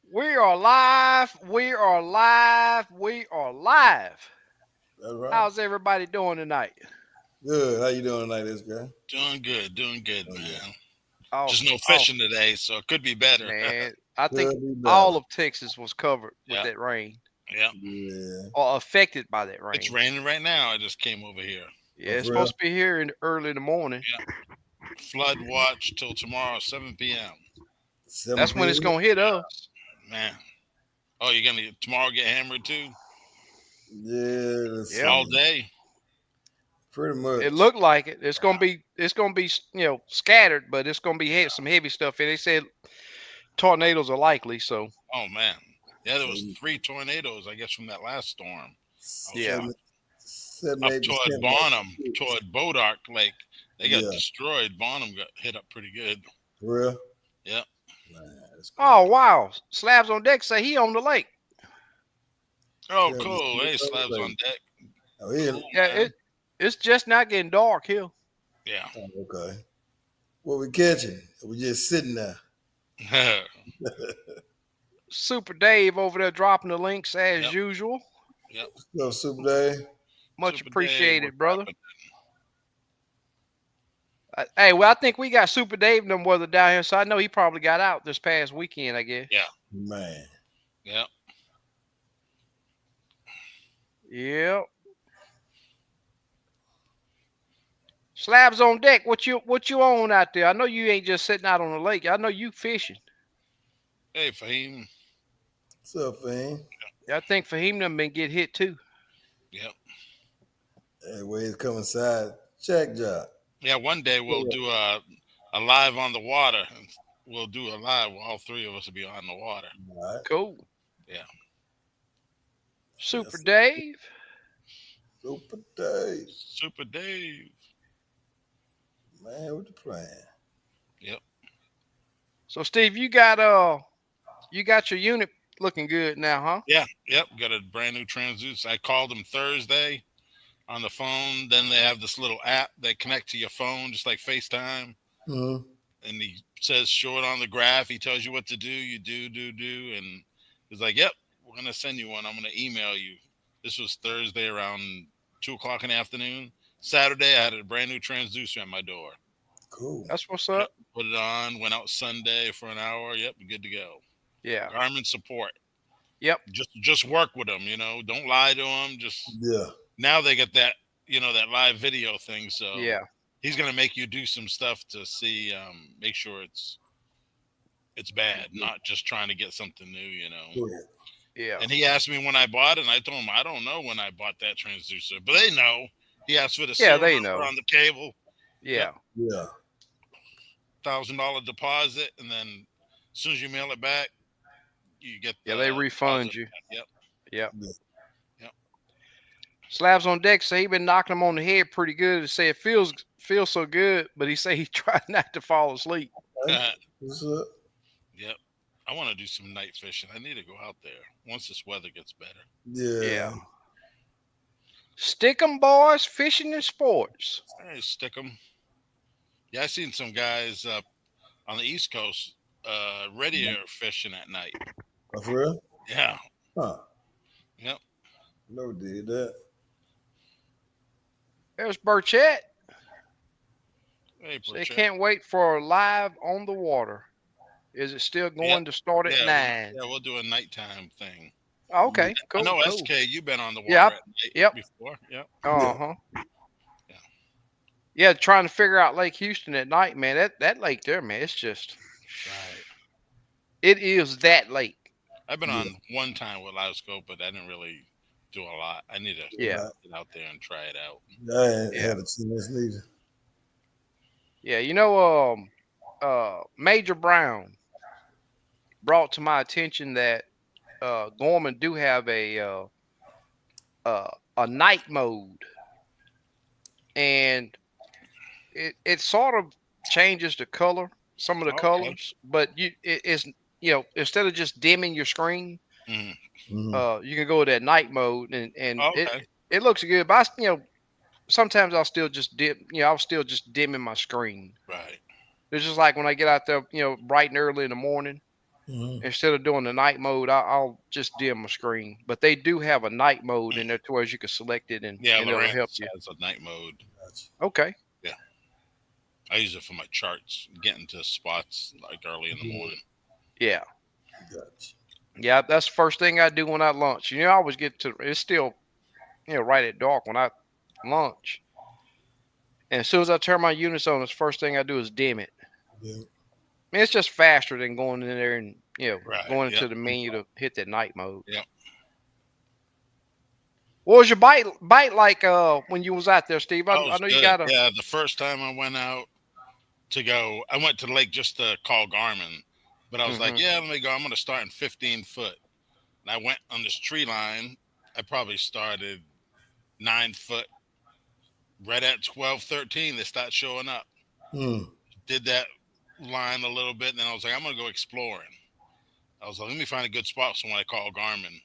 We are live. We are live. We are live. That's right. How's everybody doing tonight? Good. How you doing tonight, this guy? Doing good, Oh yeah. man. Just Awesome. no Awesome, fishing today, so it could be better. man. I think Could be better. all of Texas was covered with Yeah, that rain yeah. Yeah. or affected by that It's rain. raining right now. I just came over here. Yeah, Oh, it's for real? supposed to be here early in the morning. Yeah. Flood watch till tomorrow, 7 p.m. 7 That's when it's p.m. gonna hit us. Man. Oh, you're gonna tomorrow get hammered too? Yeah, let's Yep. All see. day? Pretty It much. looked like it. It's gonna Wow. be. It's gonna be. Scattered, but it's gonna be some heavy stuff. And they said tornadoes are likely. So Oh man. Yeah, there was So 3 tornadoes, I guess, from that last storm. I was yeah. up seven, seven, up 8%. toward Barnum, toward Bodark Lake. They got Yeah. destroyed. Barnum got hit up pretty good. For real? Yeah. Man, that's Oh crazy. wow. Slabs on deck say he on the lake. Oh, Yeah, cool. Hey, slabs like, on deck. oh, yeah. Cool, Yeah. man. It's just not getting dark here. Yeah. Oh, okay. What we catching? We just sitting there. Super Dave over there dropping the links as Yep. usual. Yep. So Super Day. Much Super Day. What's appreciated, brother. happening? Hey, well, I think we got Super Dave and them weather down here, so I know he probably got out this past weekend, I guess. Yeah. Man. Yeah. Yeah. Slabs on deck. What you on out there? I know you ain't just sitting out on the lake. I know you fishing. Hey, Fahim. What's up, fam? I think for him them been get hit too. Yep. Hey, waves come inside. Check job. Yeah. One day we'll do a live on the water. We'll do a live. All three of us will be on the water. All right. Cool. Yeah. Super Yes. Dave. Super Day. Super Dave. Man, what the plan? Yep. So Steve, you got your unit looking good now, huh? Yeah. Yep. Got a brand new transducer. I called them Thursday on the phone. Then they have this little app that connect to your phone, just like FaceTime. Mm-hmm. And he says short on the graph. He tells you what to do. You do. And he's like, yep, we're going to send you one. I'm going to email you. This was Thursday around 2 o'clock in the afternoon. Saturday, I had a brand new transducer at my door. Cool. That's what's Yep. up. Put it on, went out Sunday for an hour. Yep, good to go. Yeah. Garmin support. Yep. Just work with them, Don't lie to them. Just Yeah. now they get that, that live video thing. So Yeah. he's going to make you do some stuff to see, make sure it's bad, not just trying to get something new. Cool. Yeah. And he asked me when I bought it, and I told him I don't know when I bought that transducer, but they know. He asked for the Yeah, serial they number know. on the cable, Yeah. Yeah. $1,000 deposit, and then as soon as you mail it back, you get Yeah, the they refund deposit you. back. Yep, Yep. Yeah. yep. Slabs on deck say he been knocking them on the head pretty good. To say it feels so good, but he say he tried not to fall asleep. Hey, what's up? Yep. I want to do some night fishing. I need to go out there once this weather gets better. Yeah. Yeah. Stick 'em, boys, fishing and sports. Hey, stick 'em. Yeah, I seen some guys up on the East Coast radiator fishing at night. Oh, for real? Yeah. Huh. Yep. No did that. There's Burchett. Hey, They Burchett. can't wait for live on the water. Is it still Yep. going to start at Yeah, 9? we'll do a nighttime thing. Oh, Yeah. okay, I cool, know cool. SK, you've been on the Yeah, water at night yep. before. Yep. Uh-huh. Yeah. Yeah, trying to figure out Lake Houston at night, man. That lake there, man, it's just Right. it is that lake. I've been Yeah. on one time with Live Scope, but I didn't really do a lot. I need to Yeah, Right. get out there and try it out. I ain't yeah. had a chance neither. Yeah, Major Brown brought to my attention that Gorman do have a night mode, and it sort of changes the color, some of the Okay. colors, but it's instead of just dimming your screen, Mm. Mm-hmm. you can go to that night mode, and Okay. it looks good. But sometimes I'll still just I'll still just dimming my screen. Right. It's just like when I get out there, bright and early in the morning. Mhm. Instead of doing the night mode, I'll just dim my screen. But they do have a night mode in there to where you can select it Yeah, and it'll help Lowrance you. has a night mode. Gotcha. Okay. Yeah, I use it for my charts, getting to spots like early in the Yeah. morning. Yeah. Gotcha. Yeah. That's the first thing I do when I lunch. I always get to, it's still, right at dark when I lunch. And as soon as I turn my units on, the first thing I do is dim it. Yeah. It's just faster than going in there and, Right. going Yep. into the menu to hit that night mode. Yep. What was your bite like when you was out there, Steve? Oh, it I was know you good. got a. Yeah, the first time I went out to go, I went to the lake just to call Garmin, but I was like, Hmm. yeah, let me go. I'm going to start in 15 foot. And I went on this tree line. I probably started 9 foot. Right at 12, 13, they start showing up. Mm. Did that line a little bit, and then I was like, I'm going to go exploring. I was like, let me find a good spot. So when I called Garmin,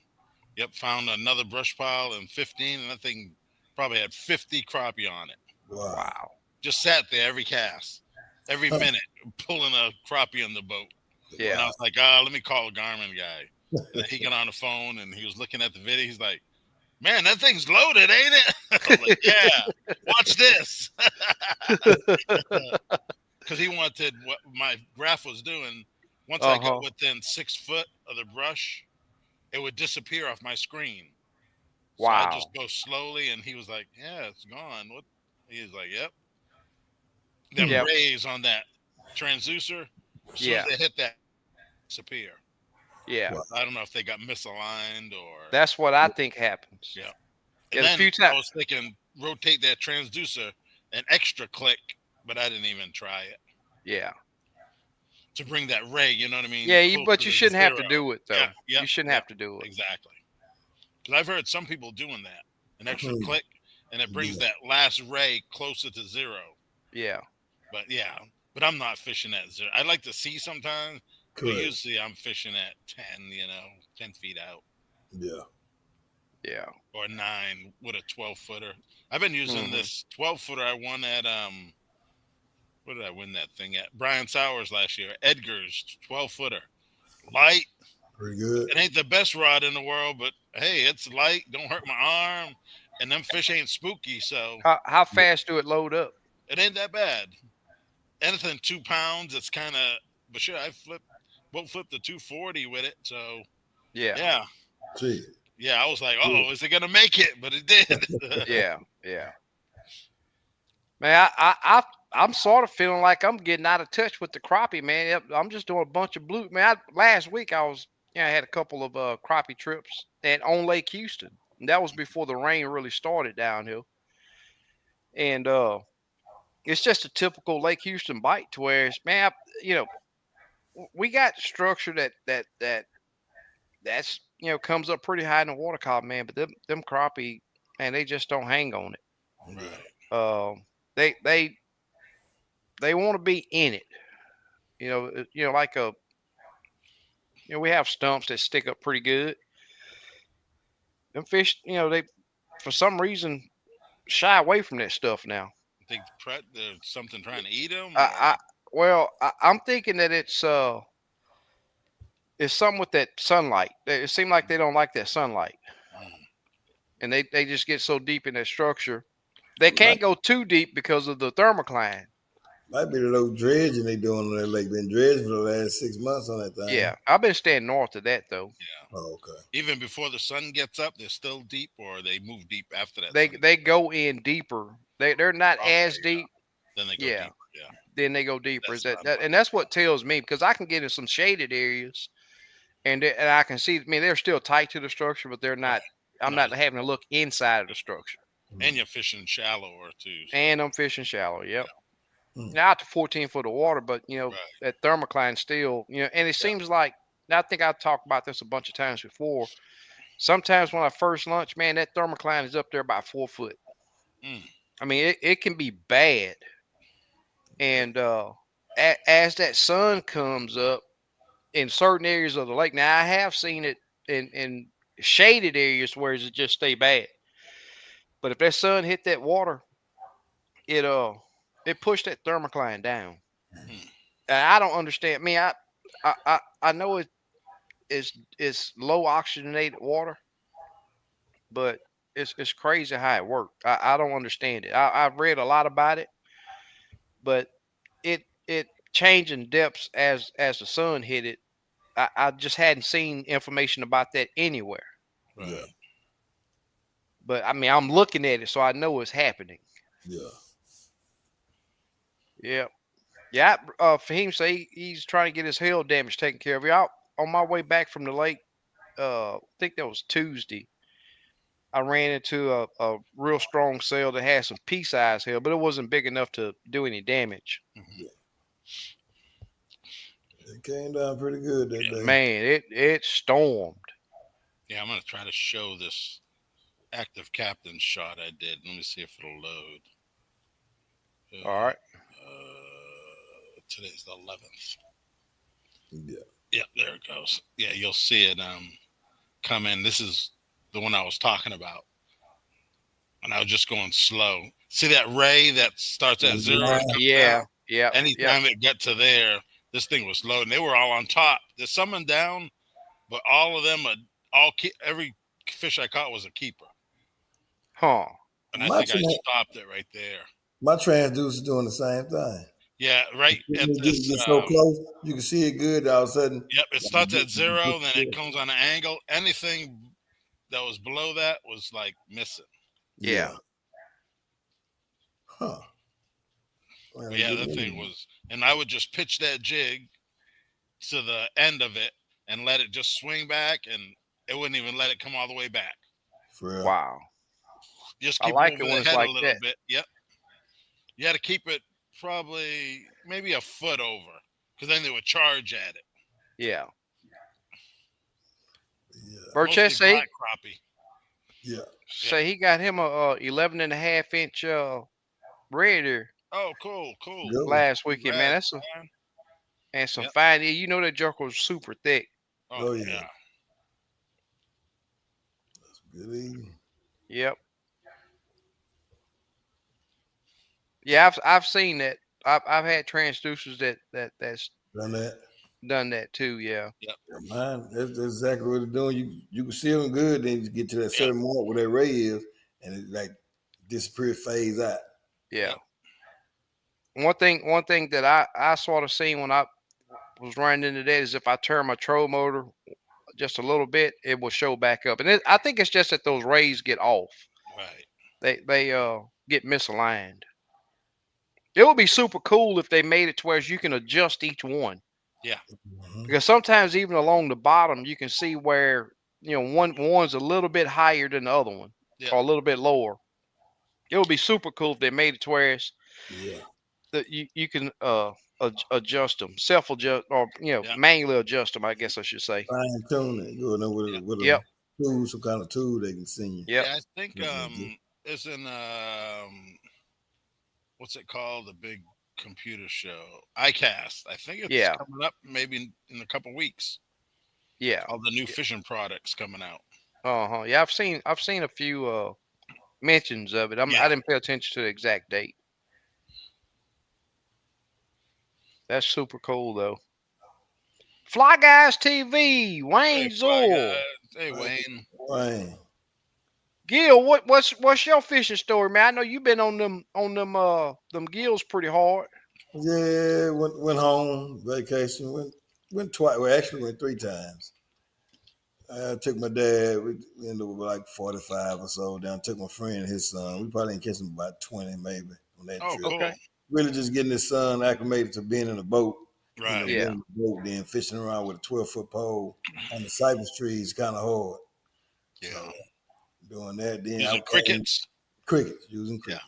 yep, found another brush pile in 15, and that thing probably had 50 crappie on it. Wow. Wow. Just sat there every cast, every minute, pulling a crappie on the boat. And Yeah. I was like, let me call a Garmin guy. And then he got on the phone and he was looking at the video. He's like, man, that thing's loaded, ain't it? I was like, yeah, watch this. Because he wanted what my graph was doing. Once I got Uh-huh. within 6 foot of the brush, it would disappear off my screen. So I just Wow. go slowly, and he was like, yeah, it's gone. What? He was like, yep. Them Mm. Yep. rays on that transducer, as soon as Yeah. they hit that, disappear. Yeah. Wow. I don't know if they got misaligned or That's what I think happens. yeah. And Yeah, the then few I times. was thinking rotate that transducer an extra click, but I didn't even try it Yeah. to bring that ray. You know what I mean? Yeah, Closer but you to shouldn't have zero. to do it Yeah. though. Yep. You shouldn't Yep. have to do it. Exactly. Because I've heard some people doing that, an extra Mm. click, and it brings Yeah. that last ray closer to zero. Yeah. But yeah, but I'm not fishing at zero. I like to see sometimes, but Correct. usually I'm fishing at 10. 10 feet out. Yeah. Yeah. Or 9 with a 12 footer. I've been using Hmm. this 12 footer I won at what did I win that thing at? Brian Sowers last year. Edgar's 12 footer. Light. Pretty good. It ain't the best rod in the world, but hey, it's light. Don't hurt my arm. And them fish ain't spooky, so How Yeah. fast do it load up? it ain't that bad. Anything 2 pounds, it's kind of. But sure, boat flipped the 240 with it. So Yeah. yeah, See. yeah. I was like, Yeah. oh, is it gonna make it? But it did. Yeah. Yeah. Man, I'm sort of feeling like I'm getting out of touch with the crappie, man. Yep, I'm just doing a bunch of blue. Man, last week I was, I had a couple of crappie trips and on Lake Houston. And that was before the rain really started downhill. And it's just a typical Lake Houston bite to where it's, man, we got structure that's comes up pretty high in the water column, man. But them crappie, man, they just don't hang on it. Right. They they want to be in it. Like we have stumps that stick up pretty good. Them fish, they for some reason shy away from that stuff now. I think there's something trying to eat them, I, or I well, I'm thinking that it's something with that sunlight. It seems like they don't like that sunlight, mm, and they just get so deep in that structure. They Might, can't go too deep because of the thermocline. might be the low dredging they doing on that lake. Been dredging for the last 6 months on that thing. Yeah, I've been staying north of that though. yeah. Oh, okay. Even before the sun gets up, they're still deep, or they move deep after that They sun. they go in deeper. They're not Oh, there as you go. deep. Then they go Yeah, deeper. Yeah, then they go deeper. Is that's what I'm and talking that's what tells me because I can get in some shaded areas and I can see. I mean, they're still tight to the structure, but they're about. not. I'm Right. not Not having to look inside of the structure. and you're fishing shallower too. So And I'm fishing shallow. Yep. Mm. Now out to 14 foot of water, but right. that thermocline still, and it Yeah. seems like. And I think I've talked about this a bunch of times before. Sometimes when I first launch, man, that thermocline is up there about 4 foot. Mm, I mean, it can be bad. And as that sun comes up in certain areas of the lake, now I have seen it in shaded areas where it just stay bad. But if that sun hit that water, it it pushed that thermocline down. mm, And I don't understand. I mean, I know it's low oxygenated water, but it's crazy how it worked. I don't understand it. I've read a lot about it, but it changing depths as the sun hit it. I just hadn't seen information about that anywhere. Yeah. Right. But I mean, I'm looking at it, so I know it's happening. Yeah. Yeah, yeah. Fahim say he's trying to get his hail damage taken care of. Yeah, on my way back from the lake, I think that was Tuesday. I ran into a real strong sail that had some pea-sized hail, but it wasn't big enough to do any damage. Mhm. It came down pretty good that Yeah. day. Man, it stormed. Yeah, I'm gonna try to show this active captain shot I did. Let me see if it'll load. All right. Today's the 11th. Yeah. Yep, there it goes. Yeah, you'll see it come in. This is the one I was talking about. And I was just going slow. See that ray that starts at 0 and comes down? Yeah, yeah, yeah. Anytime it got to there, this thing was loading. They were all on top. There's some down, but all of them, every fish I caught was a keeper. Huh. And I My think I tra- stopped it right there. my transducer doing the same thing. Yeah, right at It this. get so close, you can see it good. All of a sudden, Yep, it starts at 0, then it comes on an angle. Anything that was below that was like missing. Yeah. Huh. Well, But yeah, good that thing news. was, and I would just pitch that jig to the end of it and let it just swing back, and it wouldn't even let it come all the way back. For real. Wow. Just I keep like it moving when the it's head a like little that. bit. Yep. You had to keep it probably maybe a foot over, because then they would charge at it. Yeah. Yeah. Burchett Mostly say black crappie. Yeah. he got him a 11.5 inch redder Oh, cool, cool. Go. last weekend, man. Congrats, That's man. and some Yep. fine. You know that joker was super thick. Oh, Oh yeah. yeah. That's good eating. Yep. Yeah, I've seen that. I've had transducers that's Done that. done that too. Yeah. Yep. Yeah, man, that's exactly what it's doing. You can see them good, then you get to that Yep. certain mark where that ray is, and it like disappear, phase out. Yeah. Yep. One thing that I sort of seen when I was running into that is if I turn my troll motor just a little bit, it will show back up. And I think it's just that those rays get off. Right. They get misaligned. It would be super cool if they made it to where you can adjust each one. Yeah. Mhm. Because sometimes even along the bottom you can see where one's a little bit higher than the other one Yep. or a little bit lower. It would be super cool if they made it to where it's Yeah, that you can adjust them, self adjust or Yep. manually adjust them. I guess I should say. fine tune it. Go in there Yep. with a Yep. tool, some kind of tool they can send you. Yep. Yeah, I think Mhm. it's in what's it called? The big computer show, iCast. I think it's Yeah. coming up maybe in a couple weeks. Yeah. All the new fishing products coming out. Uh-huh. Yeah, I've seen a few mentions of it. I Yeah. didn't pay attention to the exact date. That's super cool though. Fly Guys TV, Hey, Wayne Fly Zool. Guys. Hey, Wayne. Right. Gil, what's your fishing story, man? I know you've been on them gills pretty hard. Yeah, went home vacation. Went twice. Well, actually went three times. I took my dad. We ended up with like 45 or so. Down took my friend and his son. We probably didn't catch him about 20 maybe on that Oh, trip. cool. Okay. Really just getting his son acclimated to being in a boat. Right. Yeah. In the boat, then fishing around with a 12-foot pole on the cypress trees, kind of hard. Yeah. So doing that, then Using crickets. Crickets, using crickets.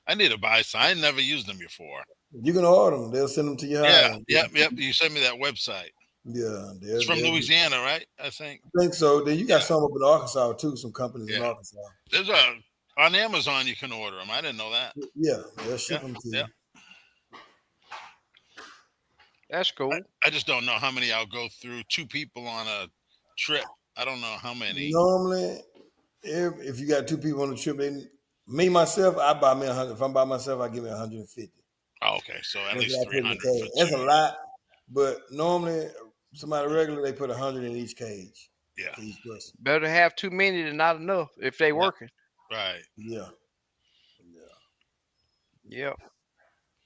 I need to buy some. I never used them before. You can order them; they'll send them to your Yeah. house. Yep. You sent me that website. Yeah, It's from Louisiana, right? I think. I think so. Then you got Yeah. some up in Arkansas too. Some companies in Yeah. Arkansas. There's on Amazon you can order them. I didn't know that. Yeah, they'll ship Yeah. them to Yeah. you. That's cool. I just don't know how many I'll go through. Two people on a trip. I don't know how many. Normally, if you got two people on the trip, me myself, I buy me 100. If I'm by myself, I give me 150. Oh, okay, so at That's least what I put in the 300 for tag. That's a two. lot, But normally, somebody regular they put 100 in each cage Yeah. for each person. Better have too many than not enough if they Yeah. working. Right. Yeah, yeah, Yep.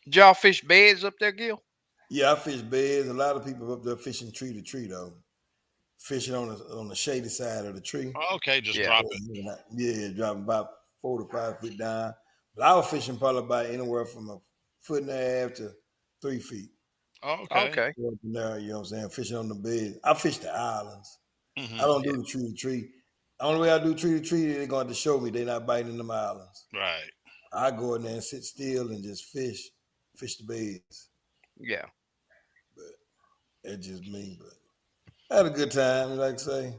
Did y'all fish beds up there, Gil? yeah. I fish beds. A lot of people up there fishing tree to tree though, fishing on the shady side of the tree. Okay, just Yeah. drop it. Yeah, dropping about 4 to 5 feet down. But I was fishing probably about anywhere from a foot and a half to 3 feet. Okay. Okay. Up in there, you know what I'm saying? Fishing on the bed. I fish the islands. I Hmm. don't do the tree to tree. The only way I do tree to tree, they're going to show me they're not biting in them islands. Right. I go in there and sit still and just fish the beds. Yeah. But it's just me. But I had a good time. Like I say,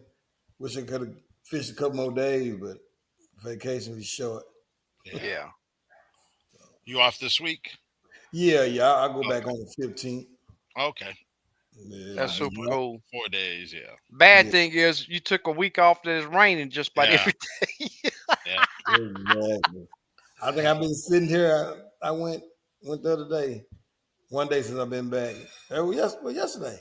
wish I could have fished a couple more days, but vacation was short. Yeah. Yeah. You off this week? Yeah. I'll go back Okay. on the 15th. Okay. Yeah, That's but Nice. super then, cool. 4 days. Yeah. Bad yeah, thing is you took a week off that it's raining just about Yeah. every day. Yeah. exactly. I think I've been sitting here. I went the other day. One day since I've been back. Yesterday.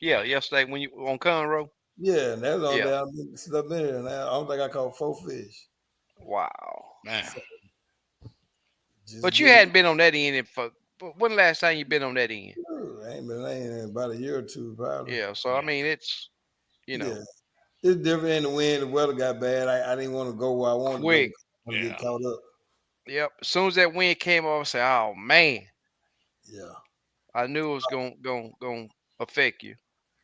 Yeah, yesterday when you on Conroe. Yeah, and that's the only Yeah. day since I've been here. And I don't think I caught 4 fish. Wow. Man. So just But you getting. hadn't been on that end for when the last time you been on that end? I ain't been laying in about a year or two, probably. Yeah. So I Yeah. mean it's Yeah, it's different in the wind. The weather got bad. I didn't want to go where I wanted to go quick. because I want to get Yeah. caught up. Yep. As soon as that wind came over, I said, "Oh man, Yeah, I knew it was going affect you."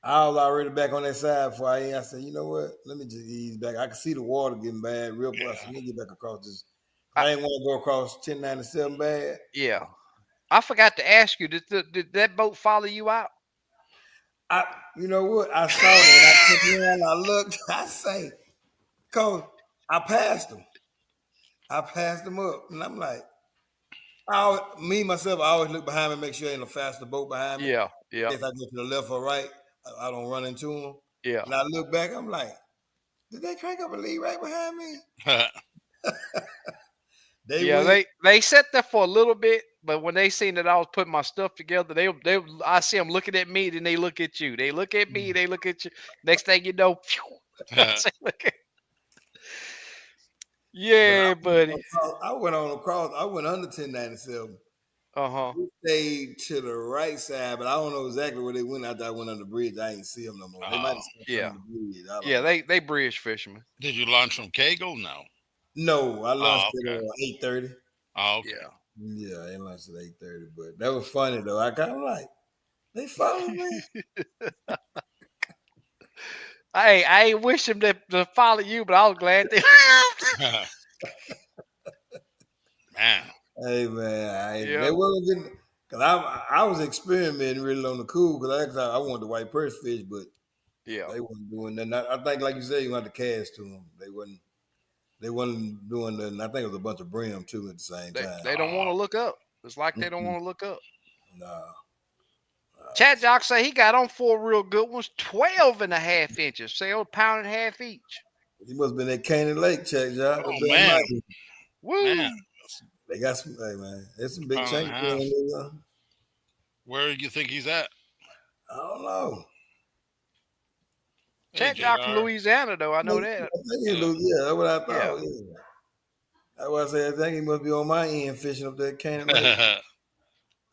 I was already back on that side before I said, you know what? Let me just ease back. I could see the water getting bad real quick. I said, Yeah. let me get back across this. I, I didn't want to go across 1097 bad. yeah. I forgot to ask you. Did that boat follow you out? I, you know what? I saw that. I took around. I looked. I say, cause I passed them. I passed them up, and I'm like, me myself, I always look behind me, make sure ain't a faster boat behind me. Yeah. Yeah. If I go to the left or right, I don't run into them. Yeah. And I look back, I'm like, did they crank up and leave right behind me? They Yeah. went. They sat there for a little bit, but when they seen that I was putting my stuff together, they I see them looking at me, then they look at you. They look at me, they look at you. Next thing you know, I say, look at, But yeah, buddy. I went on across. I went under 1097. Uh huh. We stayed to the right side, but I don't know exactly where they went after I went on the bridge. I ain't see them no more. They might Oh. have stopped Yeah. on the bridge. I don't Yeah. know. They bridge fishermen. Did you launch from Kegel? No. No, I launched Oh, okay. at 8:30. Oh, okay. Yeah. Yeah, I launched at 8:30. But that was funny though. I kind of like they followed me. I ain't wish them to follow you, but I was glad they. Man. Hey man, Yeah. they wasn't getting because I was experimenting really on the cool because I wanted the white purse fish, but Yeah. they wasn't doing nothing. I think like you said, you had to cast to them. They wasn't doing nothing. I think it was a bunch of brim too at the same time. They don't want Oh. to look up. It's like they don't Mm-mm. want to look up. Nah. Chad Jock say he got on 4 real good ones, 12.5 inches. Say a pound and a half each. He must have been at Caney Lake, check, y'all. Oh Up there in man. Miami. Man. Woo! That's They got some, hey man, there's some a big pound and chink a half. in there. Where do you think he's at? I don't know. Hey, Chad Jock from JR. Louisiana, though. I I know think that. he Yeah. yeah, that's what I Yeah. thought. Yeah. That's what I said. I think he must be on my end fishing up there at Caney Lake.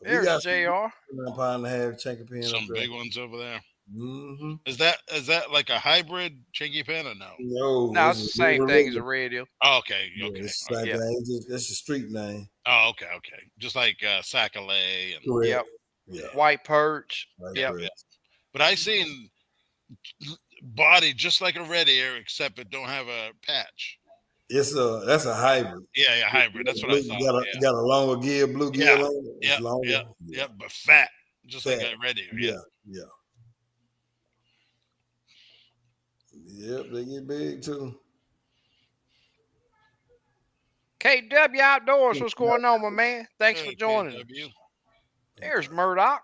We There's got some JR. pound and a half chinky pin up Some there. big ones over there. Mm-hmm. Is that like a hybrid chinky pin or no? No, No, this it's the is same thing as a red deal. Oh, okay. yeah, Okay. it's All the right. same Yeah. thing. That's the street name. Oh, okay. Okay. Just like Sac-A-Lait and Correct. Yep. Yeah. White perch. Right, Yep. correct. but I seen body just like a red ear, except it don't have a patch. That's a hybrid. Yeah, hybrid. That's what I thought. You got a longer gear, Yeah. bluegill on it. It's Yep. longer. Yep. Yeah. Yep. But fat, just like Fat. a red ear. Yeah. Yeah. Yep, they get big too. KW Outdoors, what's going on, my man? Thanks for Hey, joining us. KW. There's Murdoch.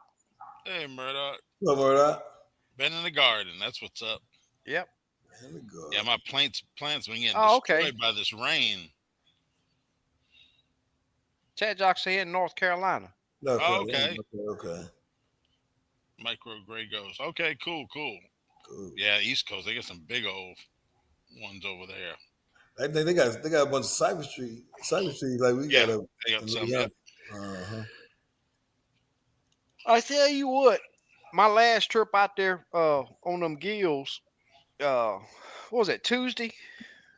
Hey, Murdoch. Somewhere that. Been in the garden. That's what's up. Yep. Let me go. Yeah, my plants been getting Oh, okay. destroyed by this rain. Chad Jock say in North Carolina. No, Oh, okay. Okay. Micro gray ghost. Okay, cool. Cool. Yeah, East Coast. They got some big old ones over there. I think they got a bunch of cyber trees like we Yeah, got up they got in some. Yep. Louisiana. Uh-huh. I tell you what, my last trip out there on them gills, what was it, Tuesday?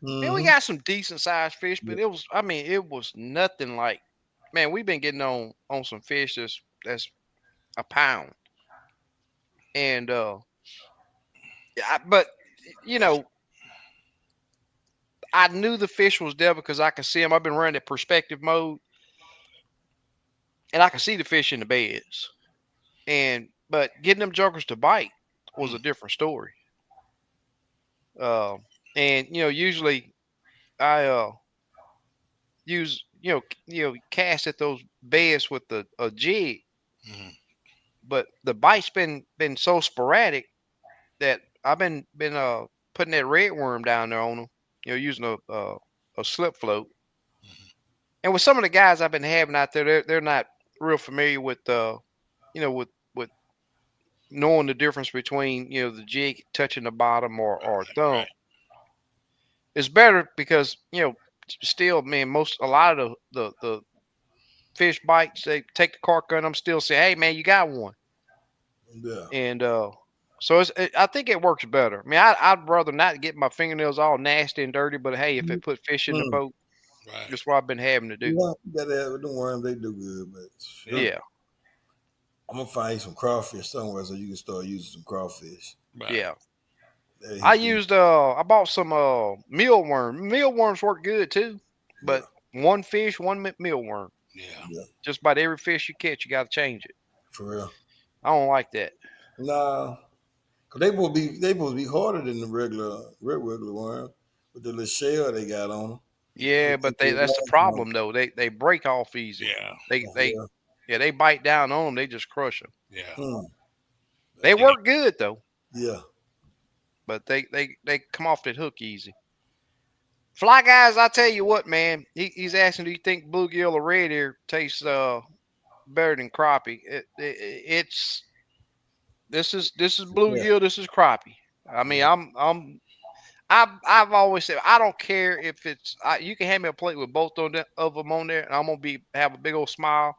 Man, we Mm-hmm. got some decent sized fish, but it was nothing like, man, we've been getting on some fish that's a pound. And yeah, but you know, I knew the fish was there because I could see them. I've been running that perspective mode, and I could see the fish in the beds. And but getting them jokers to bite was Mm, a different story. Uh, and usually I use cast at those beds with a jig, mm, but the bite's been so sporadic that I've been putting that red worm down there on them, using a slip float. mm, And with some of the guys I've been having out there, they're not real familiar with with knowing the difference between the jig touching the bottom or thumb. right. It's better because still, man, a lot of the fish bites, they take the cork on them, still say, hey man, you got one. Yeah. And so I think it works better. I mean, I'd rather not get my fingernails all nasty and dirty, but hey, if it put fish in the Mm-hmm. boat, Right. that's what I've been having to do. You got to have them worms. They do good, but shoot, Yeah, I'm gonna find you some crawfish somewhere so you can start using some crawfish. Right. yeah. They I hit them. used I bought some mealworm. Mealworms work good too, Yeah, but one fish, one mealworm. Yeah. yeah, Just about every fish you catch, you got to change it. for real. I don't like that. Nah, cause they supposed to be harder than the regular worm with the little shell they got on them. Yeah. Yeah, but that's the problem though. They break off easy. Yeah. They Yeah. yeah, they bite down on them. They just crush them. Yeah. Hmm. They That's They got, work good though, yeah. but they come off that hook easy. Fly guys, I tell you what, man. He's asking, do you think bluegill or red ear tastes better than crappie? It's this is Yeah. bluegill. This is crappie. I mean, Yeah. I've always said I don't care if you can hand me a plate with both of them on there, and I'm gonna have a big old smile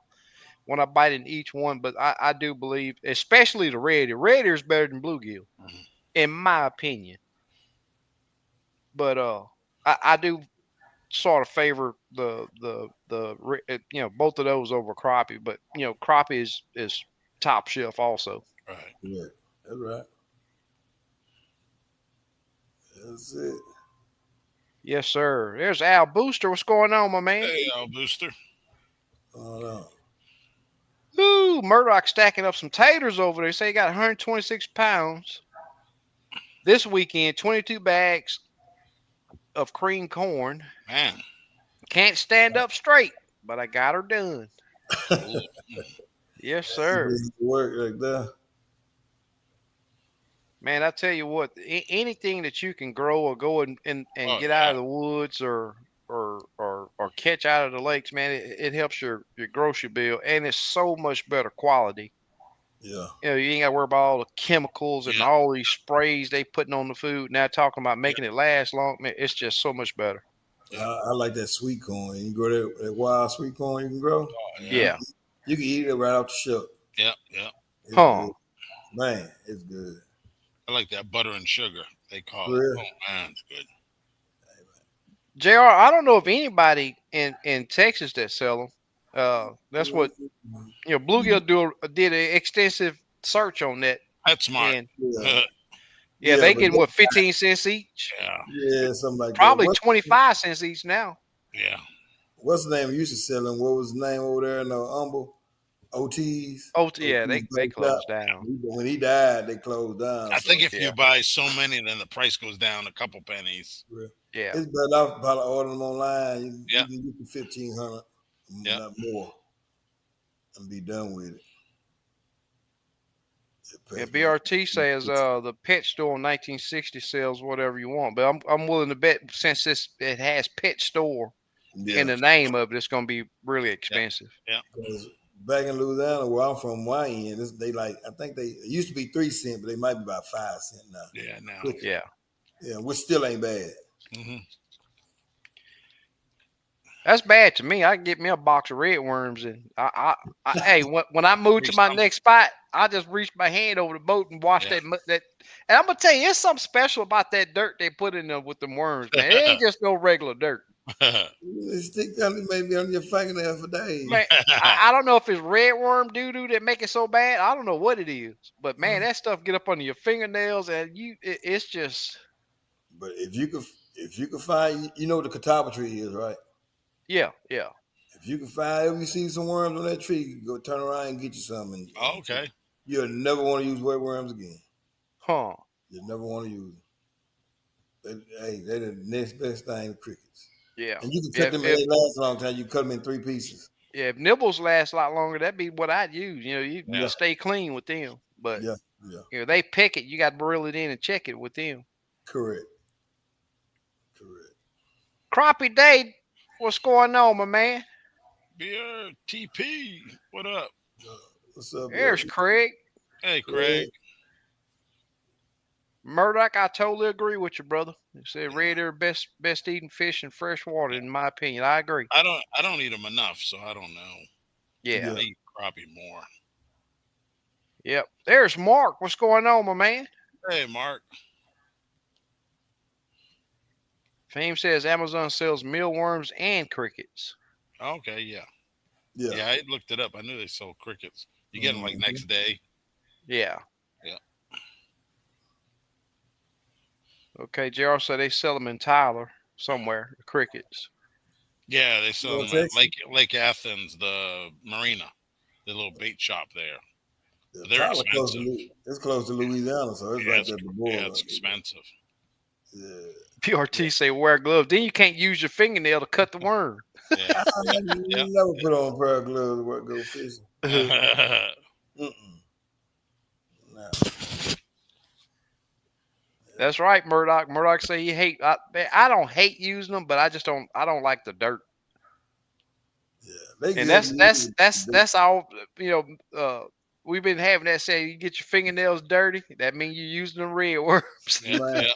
when I bite in each one. But I do believe, especially the red ear. Red ear is better than bluegill, mhm. in my opinion. But I do sort of favor both of those over crappie. But crappie is top shelf also. Right. Yeah. That's right. That's it. Yes, sir. There's Al Booster. What's going on, my man? Hey, Booster. Oh no. Ooh, Murdoch stacking up some taters over there. Say he got 126 pounds this weekend. 22 bags of cream corn. Man. Can't stand up straight, but I got her done. Cool. Mm. Yes, He sir. did work like that. Man, I tell you what, anything that you can grow or go and Oh, get out yeah. of the woods or catch out of the lakes, man, it helps your grocery bill, and it's so much better quality. Yeah. You ain't got to worry about all the chemicals and Yeah. all these sprays they putting on the food. Now talking about Yeah. making it last long, man, it's just so much better. Yeah. I like that sweet corn. You grow that wild sweet corn you can grow. Oh, yeah. Yeah. You can eat it right off the shelf. Yeah. Yeah. It's Huh. good. Man, it's good. I like that butter and sugar, they call For it. real. Oh, man. It's good. JR, I don't know if anybody in Texas that sell them. That's what Bluegill did an extensive search on that, That's smart. and Yeah. yeah, Yeah, they but getting what 15 cents each, Yeah. yeah, something like that. probably 25 cents each now. Yeah. What's the name you used to sell them? What was the name over there in the Humble? OT's. Oh yeah, OT's they closed up. closed down. When he died, they closed down. I think So if you Yeah, buy so many, then the price goes down a couple pennies. yeah, it's better off by ordering them online. You Yeah. can get the 1,500, Yeah. not more, and be done with it. yeah. BRT says the pet store in 1960 sells whatever you want, but I'm willing to bet since it has pet store in Yeah, the name of it, it's going to be really Yeah. expensive. Yeah. because back in Louisiana, where I'm from, my end, they like I think they it used to be 3 cents, but they might be about 5 cents now. Yeah, now. Yeah. Yeah, which still ain't bad. Hmm. That's bad to me. I can get me a box of red worms, and hey, when I move to my next spot, I just reach my hand over the boat and wash Yeah. that. And I'm gonna tell you, there's something special about that dirt they put in there with them worms, man. It ain't just no regular dirt, They stick down maybe on your fingernail for days. man. I don't know if it's red worm doo doo that make it so bad. I don't know what it is, but man, that stuff get up under your fingernails, and it's just But if you could find, you know what the catawba tree is, right? yeah. If you can find, if you see some worms on that tree, you go turn around and get you some, and Okay. you'll never want to use wet worms again. Huh. You'll never want to use them. They're the next best thing to crickets. Yeah. And you can cut If, them and if they last a long time. You cut them in 3 pieces. Yeah, if nibbles last a lot longer, that'd be what I'd use. You know, you Yeah. stay clean with them. But Yeah, yeah, they pick it, you got to reel it in and check it with them. correct, correct. Crappie Day, what's going on, my man? Beer TP. What up? What's up, yo? There's Craig. Hey, Craig? Craig. Murdoch, I totally agree with you, brother. You said red are best eating fish in fresh water, in my opinion. I agree. I don't eat them enough, so I don't know. Yeah. I eat crappie more. Yep. There's Mark. What's going on, my man? Hey, Mark. Fame says Amazon sells mealworms and crickets. Okay, yeah. Yeah. Yeah, I looked it up. I knew they sold crickets. You get them like next day. Yeah. Yeah. Okay, JR said they sell them in Tyler somewhere, the crickets. Yeah, they sell Well, them at Texas? Lake Athens, the marina, the little bait shop there. Yeah, They're Tyler expensive. it's close to Louisiana, so it's Yeah, right there at the border. it's expensive. Yeah. PRT say wear gloves. Then you can't use your fingernail to cut the worm. Yeah. I Yeah. never put on a pair of gloves to go fishing. Yeah. Mm-mm. Nah. That's right, Murdoch. Murdoch say he hate. I don't hate using them, but I just don't. I don't like the dirt. Yeah, they And good. that's all. You know, we've been having that say you get your fingernails dirty. That means you're using them red worms. Yeah. Man, Yeah.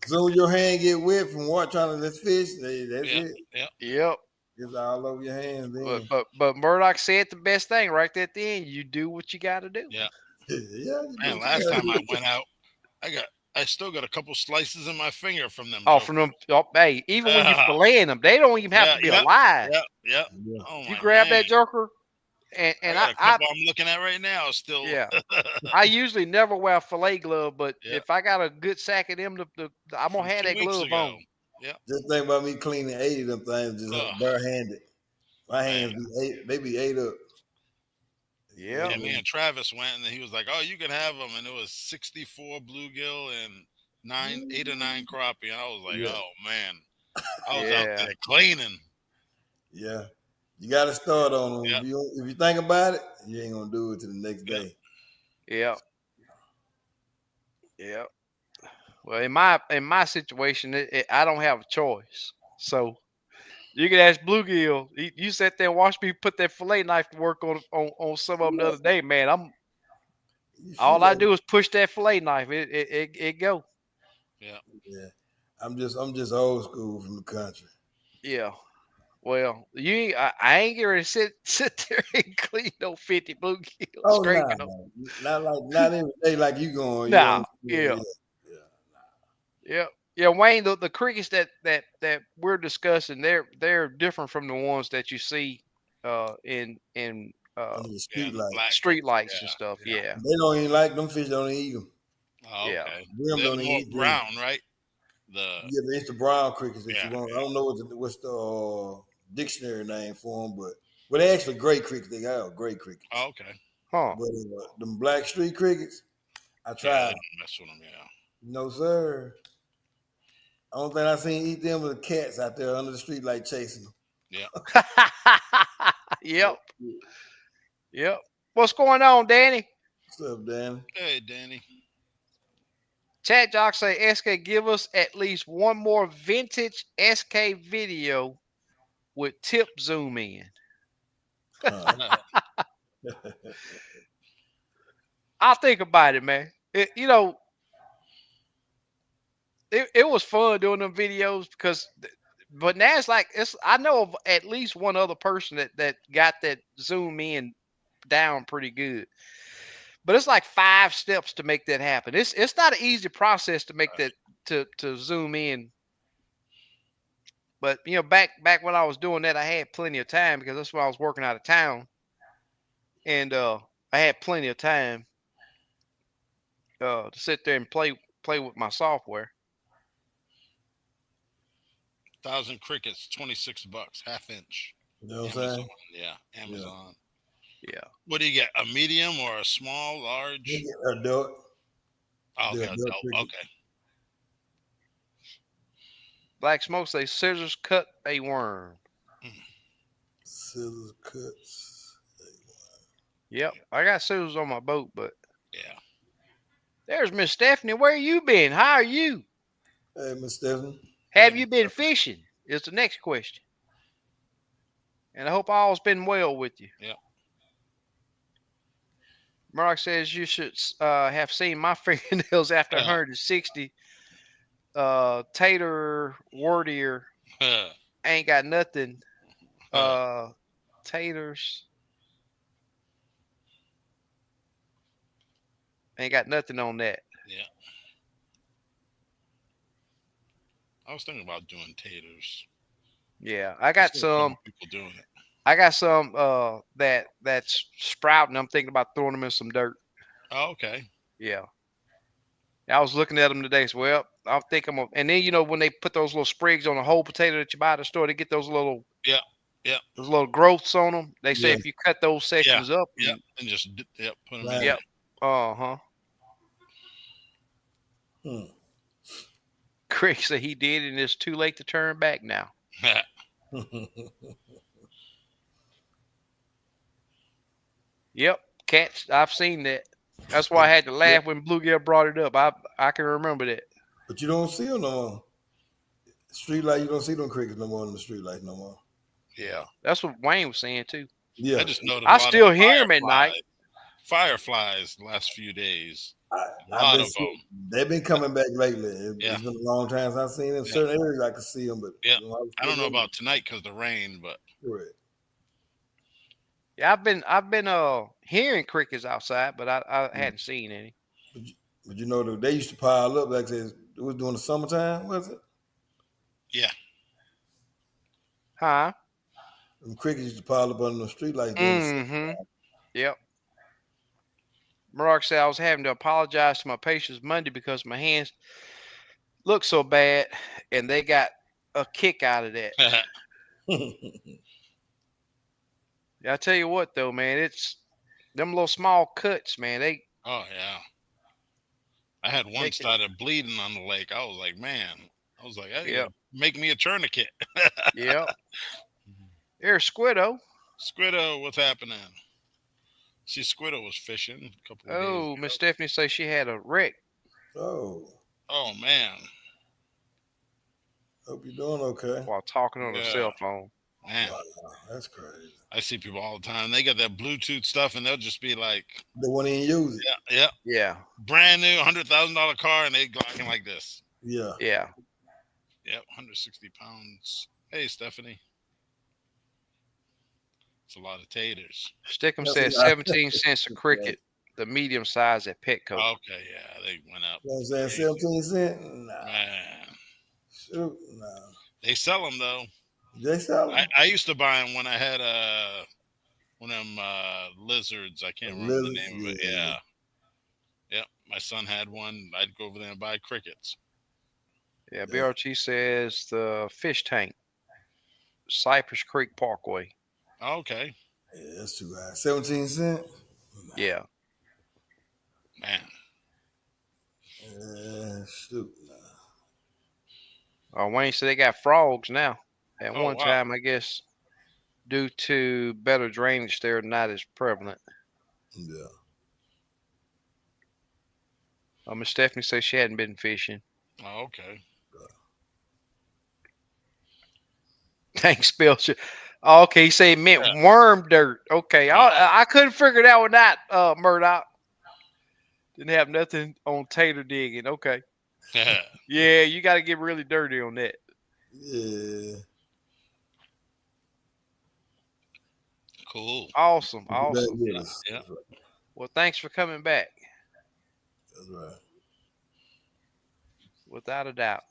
as soon as your hand get wet from trying to let fish, that's Yeah. it. Yeah. Yep. It's all over your hands then. But Murdoch said the best thing right there at the end. You do what you got to do. Yeah. Yeah, you do Man, what you last gotta time I do. went out, I still got a couple slices in my finger from them Oh, jokers. from them. Oh, hey, even when you Ah, filleting them, they don't even have yeah, to be yeah, alive. yeah, yeah. Yeah. Oh You my grab man. that joker, and I and got a couple I'm looking at right now still. yeah. I usually never wear a fillet glove, but Yeah. if I got a good sack of them, I'm gonna From have 2 that weeks glove ago. on. Yeah. Just think about me cleaning 80 of them things Oh, just barehanded. My man. hands they be ate up. Yeah. Yeah, me and Travis went and he was like, "Oh, you can have them," and it was 64 bluegill and 8 or 9 crappie. And I was like, Yeah. "Oh man, I was out Yeah. there cleaning." Yeah. You gotta start on them. Yeah, If you think about it, you ain't gonna do it till the next yeah, day. Yeah. Yeah. Well, in my situation, I don't have a choice. So you can ask Bluegill. You sat there and watched me put that fillet knife to work on some of them the other day, man. You feel All I like do is push that fillet knife. It go. yeah. yeah. I'm just old school from the country. Yeah. Well, I ain't gonna sit there and clean no 50 bluegill Oh scraping them. no. Not every day like you going, Nah. yeah, Yeah. yeah. Yeah. Yeah, Wayne, the crickets that we're discussing, they're different from the ones that you see in Under the Yeah, street and the light. black street ones. lights and Yeah, stuff. yeah. Yeah. They don't even like them fish, don't even eat them. Oh, Yeah. okay. Them They're don't the even more eat them. brown, right? The Yeah, but it's the brown crickets that you yeah, want. I yeah. don't know what's the dictionary name for them, but they actually gray crickets. They got gray crickets. Oh, okay. Huh. But them black street crickets, I Yeah, they tried. don't mess with them. Yeah, No sir. Only thing I seen eat them was the cats out there under the street like chasing them. yeah. Yep. Yep. What's going on, Danny? What's up, Danny? Hey, Danny. Chat Jock say SK give us at least one more vintage SK video with tip zoom in. I'll think about it, man. It was fun doing them videos but now it's like I know of at least one other person that got that zoom in down pretty good. But it's like 5 steps to make that happen. It's not an easy process to make that to zoom in. But back when I was doing that, I had plenty of time because that's when I was working out of town, and I had plenty of time to sit there and play with my software. 1,000 crickets, $26, half inch. You know what I'm Amazon. saying? Yeah, Amazon. Yeah. What do you get? A medium or a small, large? You get adult. Oh, The okay, adult adult. cricket. Okay. Black Smoke say scissors cut a worm. Scissors cuts. Yep, I got scissors on my boat, but Yeah. there's Miss Stephanie. Where you been? How are you? Hey, Miss Stephanie. Have you been fishing? Is the next question. And I hope all's been well with you. Yep. Mark says you should have seen my fingernails after 160. Tater Wardier ain't got nothing. Taters ain't got nothing on that. Yeah. I was thinking about doing taters. Yeah, I got some. People doing it. I got some that's sprouting. I'm thinking about throwing them in some dirt. Oh, okay. Yeah. I was looking at them today. So, well, I think I'm gonna. And then when they put those little sprigs on a whole potato that you buy at the store, they get those little those little growths on them. They say if you cut those sections up, and just put them Right. in. Yep. Uh-huh. Craig said he did, and it's too late to turn back now. Yep, cats. I've seen that. That's why I had to laugh when Bluegill brought it up. I can remember that. But you don't see them no more. Street light, you don't see them crickets no more in the street light no more. Yeah, that's what Wayne was saying too. Yeah, I just noticed. I still hear them at night. Fireflies the last few days. A I've lot been of them. They've been coming back lately. It's been a long time since I've seen them. Certain areas I can see them, but I don't know about tonight because of the rain, but correct. Yeah, I've been hearing crickets outside, but I hadn't seen any. But you know they used to pile up like it was during the summertime, was it? Yeah. Huh? Them crickets used to pile up under the street lights. Mm-hmm. Yep. Mark said I was having to apologize to my patients Monday because my hands look so bad, and they got a kick out of that. I tell you what, though, man, it's them little small cuts, man. Oh yeah. I had one started bleeding on the lake. I was like, man. I was like, hey, make me a tourniquet. Yep. Here's Squiddo. Squiddo, what's happening? See, Squiddo was fishing a couple of days ago. Miss Stephanie says she had a wreck. Oh man. Hope you're doing okay. While talking on a cell phone. Man, wow, that's crazy. I see people all the time. They got that Bluetooth stuff, and they'll just be like, they won't even use it. Yeah. Brand new $100,000 car, and they gliding like this. Yeah. Yep, 160 pounds. Hey, Stephanie. It's a lot of taters. Stickum says 17 cents a cricket, the medium size at Petco. Okay, yeah, they went up. You know what I'm saying? 17 cents? Nah. Man. Shoot, nah. They sell them, though. They sell them? I used to buy them when I had one of them lizards. I can't remember the name of it. Yeah. Yep, my son had one. I'd go over there and buy crickets. Yeah, BRT says the fish tank, Cypress Creek Parkway. Okay. Yeah, that's too high. 17 cents? Yeah. Man. Shoot. Wayne said they got frogs now. At one wow. time, I guess, due to better drainage, they're not as prevalent. Yeah. Miss Stephanie says she hadn't been fishing. Oh, okay. Thanks, Bill. Oh, okay, he said it meant worm dirt. Okay, Oh, I couldn't figure that one out. Murdoch didn't have nothing on tater digging. Okay, yeah. yeah, you got to get really dirty on that. Yeah. Cool. Awesome, Be back awesome. with us. Yeah. That's right. Well, thanks for coming back. That's right. Without a doubt.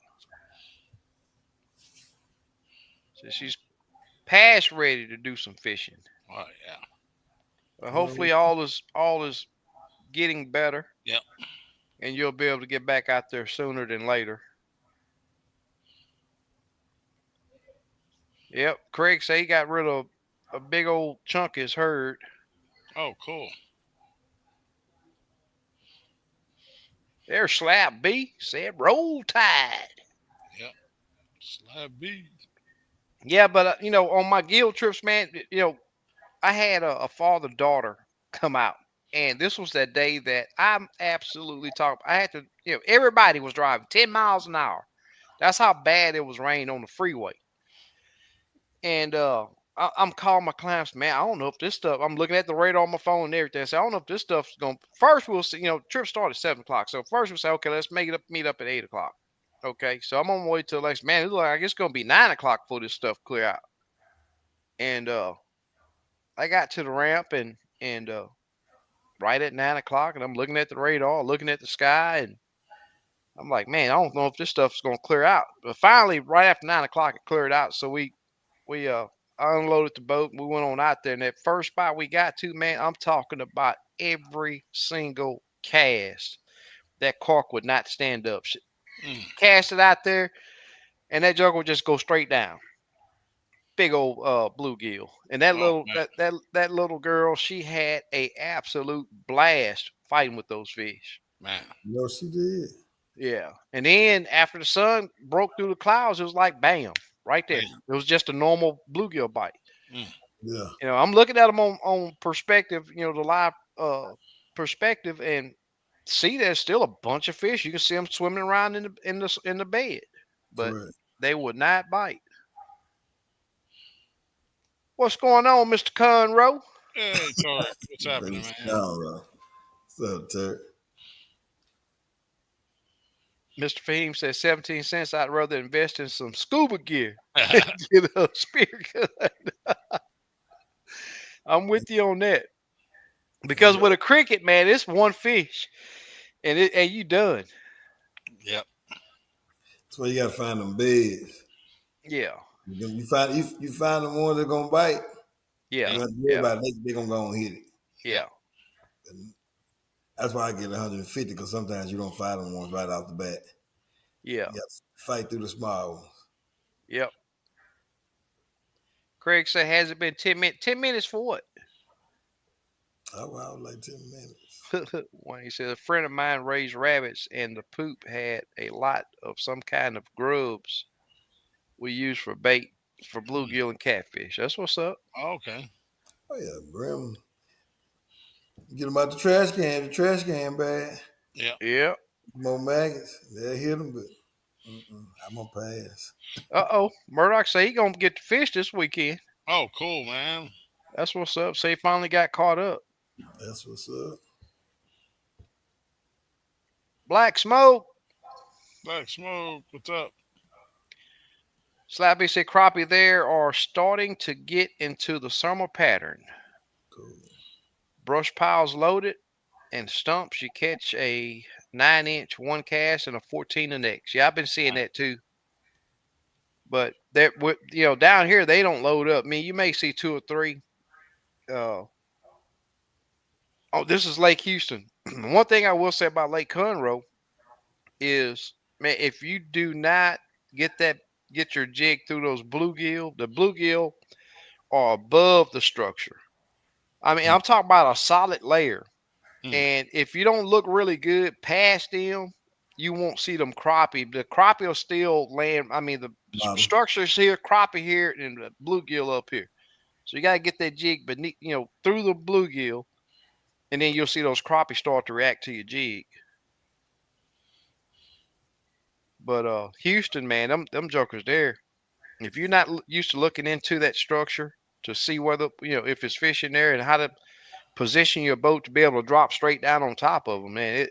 So she's past ready to do some fishing. Oh, yeah. But Well, hopefully all is getting better, Yep. and you'll be able to get back out there sooner than later. Yep, Craig said he got rid of a big old chunk of his herd. Oh, cool. There's Slap B said roll tide. Yep. Slab B. Yeah, but on my guild trips, man, I had a father daughter come out, and this was that day that I'm absolutely talking. I had to, everybody was driving 10 miles an hour. That's how bad it was raining on the freeway. And I'm calling my clients, man. I don't know if this stuff. I'm looking at the radar on my phone and everything. So I don't know if this stuff's going. First, we'll see. Trip started at 7 o'clock. So first we'll say, okay, let's make it up, meet up at 8 o'clock. Okay, so I'm on my way to the next. Man, it look like it's going to be 9 o'clock before this stuff clear out. And I got to the ramp and right at 9 o'clock, and I'm looking at the radar, looking at the sky, and I'm like, man, I don't know if this stuff's going to clear out. But finally, right after 9 o'clock, it cleared out. So we unloaded the boat and we went on out there. And that first spot we got to, man, I'm talking about every single cast that cork would not stand up. Mm. Cast it out there, and that jug would just go straight down. Big old bluegill, and that Oh, little man. that little girl, she had a absolute blast fighting with those fish. Man. no, she did. Yeah, and then after the sun broke through the clouds, it was like bam, right there. Bam. It was just a normal bluegill bite. Mm. Yeah. I'm looking at them on perspective, the live perspective, and see there's still a bunch of fish. You can see them swimming around in the bed, but Correct. they would not bite. What's going on, Mister Conroe? Hey, Tori. What's That happening, was man? down, what's up, Terry? Mr. Fahim says 17 cents. I'd rather invest in some scuba gear than get a spear gun. I'm with you on that because Yeah. with a cricket, man, it's one fish and you done. Yep. That's why you gotta find them beds. Yeah, You find the ones that gonna bite. yeah, You Yep. don't have to worry yeah, about it. They gonna go and hit it. Yep. yeah, And that's why I get 150 because sometimes you don't find them ones right off the bat. yeah, You got to fight through the small ones. yep. Craig said, has it been 10 minutes? 10 minutes for what? Oh, wow, like 10 minutes. When he said, a friend of mine raised rabbits and the poop had a lot of some kind of grubs we use for bait for Mm. bluegill and catfish. That's what's up. Okay. Oh, yeah, brim. Get them out the trash can. The trash can bad. Yep. Yeah. More maggots. They'll hit them, but I'm going to pass. Uh-oh. Murdoch say he gonna get the fish this weekend. Oh, cool, man. That's what's up. Say he finally got caught up. That's what's up. Black smoke. Black Smoke. What's up? Slappy said crappie there are starting to get into the summer pattern. Cool. Brush piles loaded and stumps. You catch a 9-inch one cast and a 14 the next. Yeah, I've been seeing that too. But that down here they don't load up. I mean, you may see two or three. Uh, oh, this is Lake Houston. One thing I will say about Lake Conroe is, man, if you do not get your jig through those bluegill, the bluegill are above the structure. I mean, I'm talking about a solid layer. Mm. And if you don't look really good past them, you won't see them crappie. The crappie will still land. I mean, the Bottom. structure's here, crappie here, and the bluegill up here. So you got to get that jig beneath, through the bluegill, and then you'll see those crappie start to react to your jig. But Houston, man, them jokers there. If you're not used to looking into that structure to see whether if it's fish in there and how to position your boat to be able to drop straight down on top of them, man,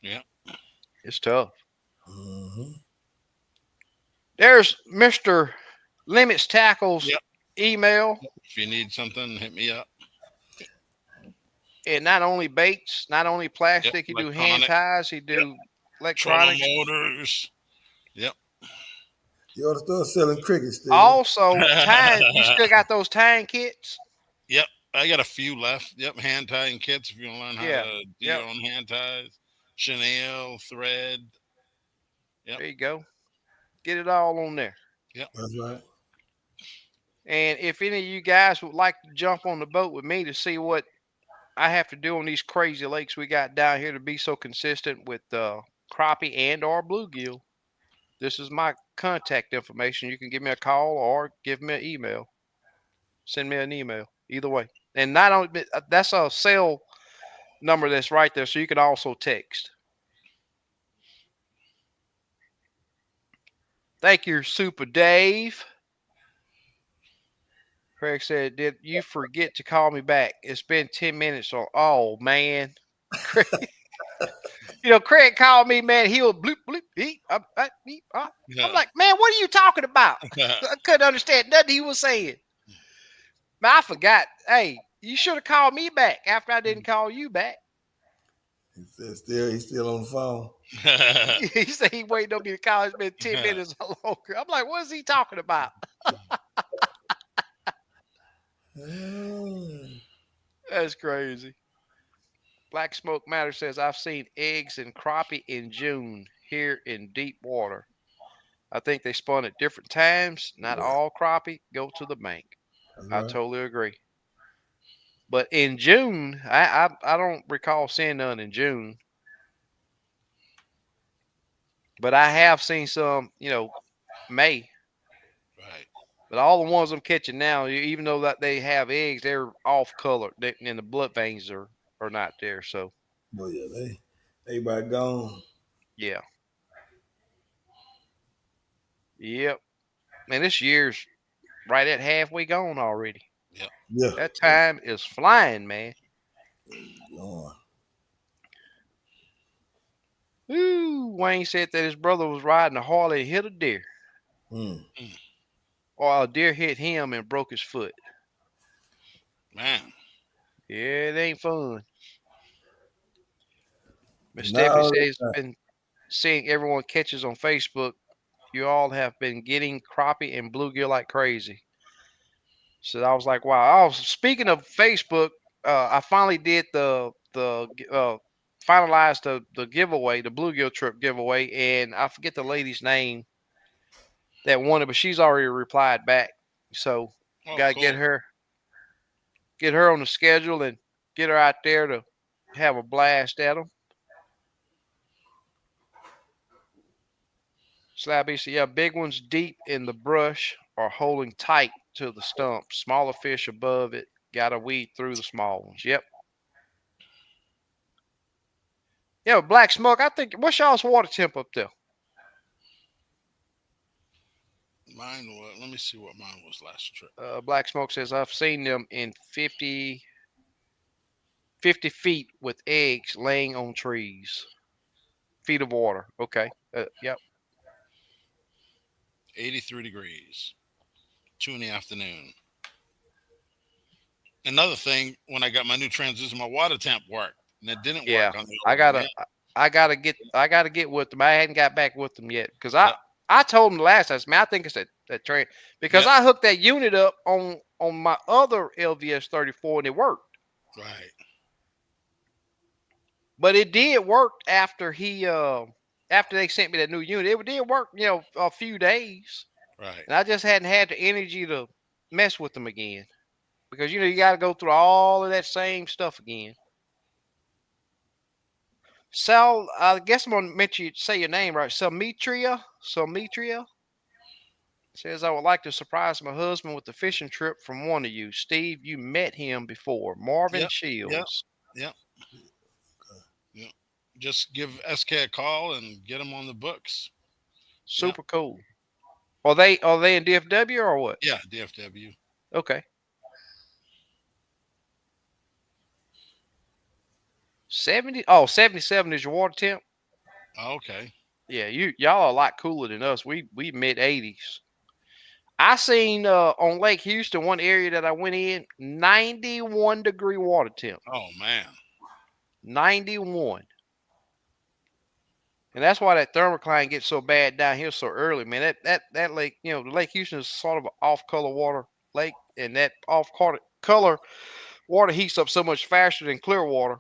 Yeah. it's tough. Mm-hmm. There's Mister Limits Tackles Yep. email, If you need something, hit me up. and not only baits, not only Yep. plastic. He do hand Electronic. ties. He Yep. do Trolling electronics. motors. Yep. You ought to start selling crickets, Steve. Also, tying. You still got those tying kits? Yep. I got a few left. Yep. Hand tying kits if you want to learn how Yeah. to do Yep. your own hand ties. Chenille, thread. Yep. There you go. Get it all on there. Yep. That's right. And if any of you guys would like to jump on the boat with me to see what I have to do on these crazy lakes we got down here to be so consistent with crappie and or bluegill, this is my contact information. You can give me a call or give me an email. Send me an email. Either way. And not only that's a cell number that's right there, so you can also text. Thank you, Super Dave. Craig said, "Did you forget to call me back? It's been 10 minutes." Or oh man, Craig, Craig called me, man. He was bloop bloop beep beep. I'm Yeah. like, man, what are you talking about? I couldn't understand nothing he was saying. Man, I forgot. Hey, you should have called me back after I didn't call you back. He said he's still on the phone. He said he waiting on me to call. It's been 10 minutes or longer. I'm like, what is he talking about? Mm. That's crazy. Black Smoke Matter says, I've seen eggs and crappie in June here in deep water. I think they spawn at different times. Not Yeah, all crappie go to the bank. that's I right. totally agree. But in June, I don't recall seeing none in June. But I have seen some, May. Right. But all the ones I'm catching now, even though that they have eggs, they're off color, and the blood veins are not there. So But yeah, everybody gone. yeah, yep. Man, this year's right at halfway gone already. Yep. Yeah, That yeah, time is flying, man. gone. Ooh, Wayne said that his brother was riding a Harley and hit a deer, Mm. Mm. or a deer hit him and broke his foot. Man. Yeah, it ain't fun. Miss Stephanie No, says, been seeing everyone catches on Facebook. You all have been getting crappie and bluegill like crazy. So I was like, wow. Oh, speaking of Facebook, I finally did finalized the giveaway, the bluegill trip giveaway, and I forget the lady's name that won it, but she's already replied back. So Oh, gotta cool. get her on the schedule and get her out there to have a blast at them. Slabby said, yeah, big ones deep in the brush are holding tight to the stump. Smaller fish above it gotta weed through the small ones. Yep. Yeah, black smoke. I think what's y'all's water temp up there? Mine was. Let me see what mine was last trip. Black smoke says I've seen them in 50 feet with eggs laying on trees. Feet of water. Okay. Yep. 83 degrees. 2 in the afternoon. Another thing, when I got my new transducer, my water temp worked, and it didn't Yeah. work on the I old one. gotta Yeah. I gotta get with them. I hadn't got back with them yet because I Yep. I told them last time, man, I think it's that train because Yep. I hooked that unit up on my other LVS 34 and it worked. Right. But it did work after they sent me that new unit. It did work, a few days. Right. And I just hadn't had the energy to mess with them again. Because you got to go through all of that same stuff again. Sal, I guess I'm gonna mention you say your name right. Selmetria says I would like to surprise my husband with a fishing trip from one of you. Steve, you met him before. Marvin Yep. Yep. Shields. Yep. Yep. Just give SK a call and get him on the books. Yep. Super cool. Are they in DFW or what? Yeah, DFW. Okay. 70. Oh, 77 is your water temp. Okay. Yeah, y'all are a lot cooler than us. We mid 80s. I seen on Lake Houston, one area that I went in, 91-degree water temp. Oh man. 91. And that's why that thermocline gets so bad down here so early, man. That lake, the Lake Houston is sort of an off-color water lake, and that off-color water heats up so much faster than clear water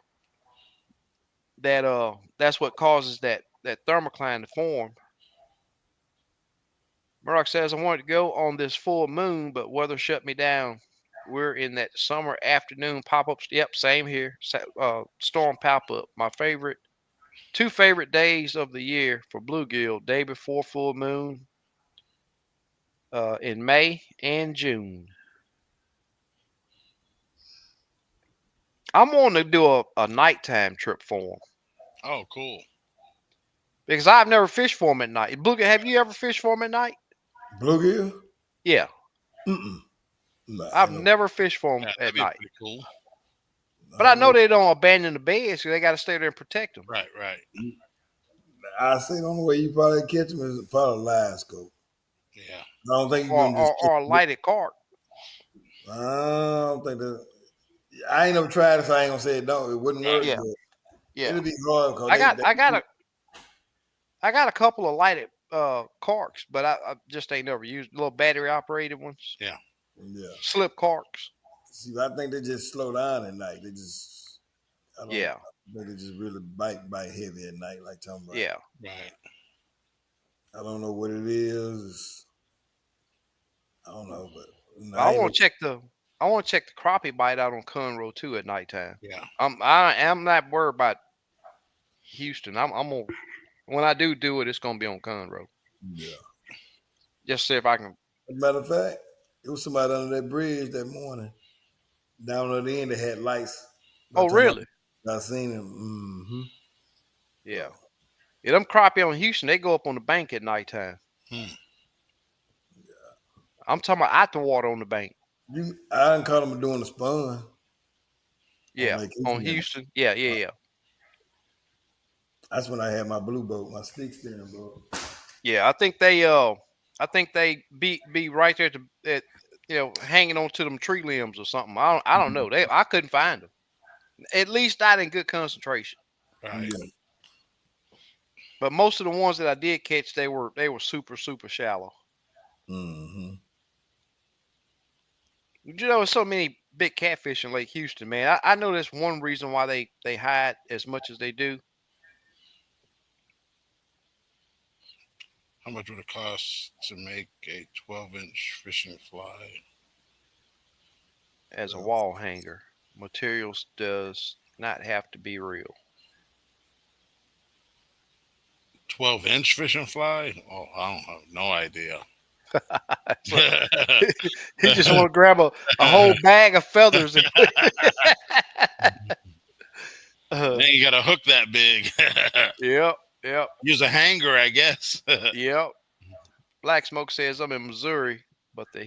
that that's what causes that thermocline to form. Murdoch says, I wanted to go on this full moon, but weather shut me down. We're in that summer afternoon pop-up. Yep, same here. Storm pop-up. My two favorite days of the year for bluegill: day before full moon in May and June. I'm wanting to do a nighttime trip for them Oh, cool. because I've never fished for them at night. Bluegill, have you ever fished for them at night? Bluegill? Yeah, Mm-mm. Nah, I've ain't no. never fished for them Yeah, that'd at be night. pretty cool. But I I don't know know. they don't abandon the beds, so they got to stay there and protect them. Right, right. I say the only way you probably catch them is probably a live scope. Yeah. I don't think you or, can just. or, or a lighted cart. I don't think that. I ain't never tried it, so I ain't gonna say it don't. It wouldn't Right. work, Yeah, but yeah. it'll be hard because I they, got they. I got a I got a couple of lighted carts, but I just ain't never used little battery operated ones. Yeah. Yeah. Slip carts. See, I think they just slow down at night. They just. I don't. Yeah, I think they just really bite heavy at night, like talking about. yeah. Right. I don't know what it is. I don't know, but But I ain't never. I want to check the crappie bite out on Conroe too at nighttime. Yeah. I'm not worried about Houston. I'm gonna when I do it, it's gonna be on Conroe. Yeah. Just see if I can. As a matter of fact, it was somebody under that bridge that morning. Down at the end, they had lights. By Oh, the time really? I seen them, mm-hmm. Yeah. Yeah, them crappie on Houston, they go up on the bank at nighttime. Hmm. I'm talking about out the water on the bank. I didn't caught them doing the spun on Yeah, Lake on Houston. Houston. Yeah, yeah, yeah. That's when I had my blue boat, my stick steering boat. Yeah, I think they be right there at hanging on to them tree limbs or something. I don't know. I couldn't find them. At least not in good concentration. Right. Yeah. But most of the ones that I did catch, they were super shallow. Mm-hmm. There's so many big catfish in Lake Houston, man. I know that's one reason why they hide as much as they do. How much would it cost to make a 12-inch fishing fly? As a wall hanger. Materials does not have to be real. 12-inch fishing fly? Oh, I don't have no idea. So, he just want to grab a whole bag of feathers and put Then you got to hook that big. Yep, yep, Use a hanger, I guess. yep. Black Smoke says I'm in Missouri, but the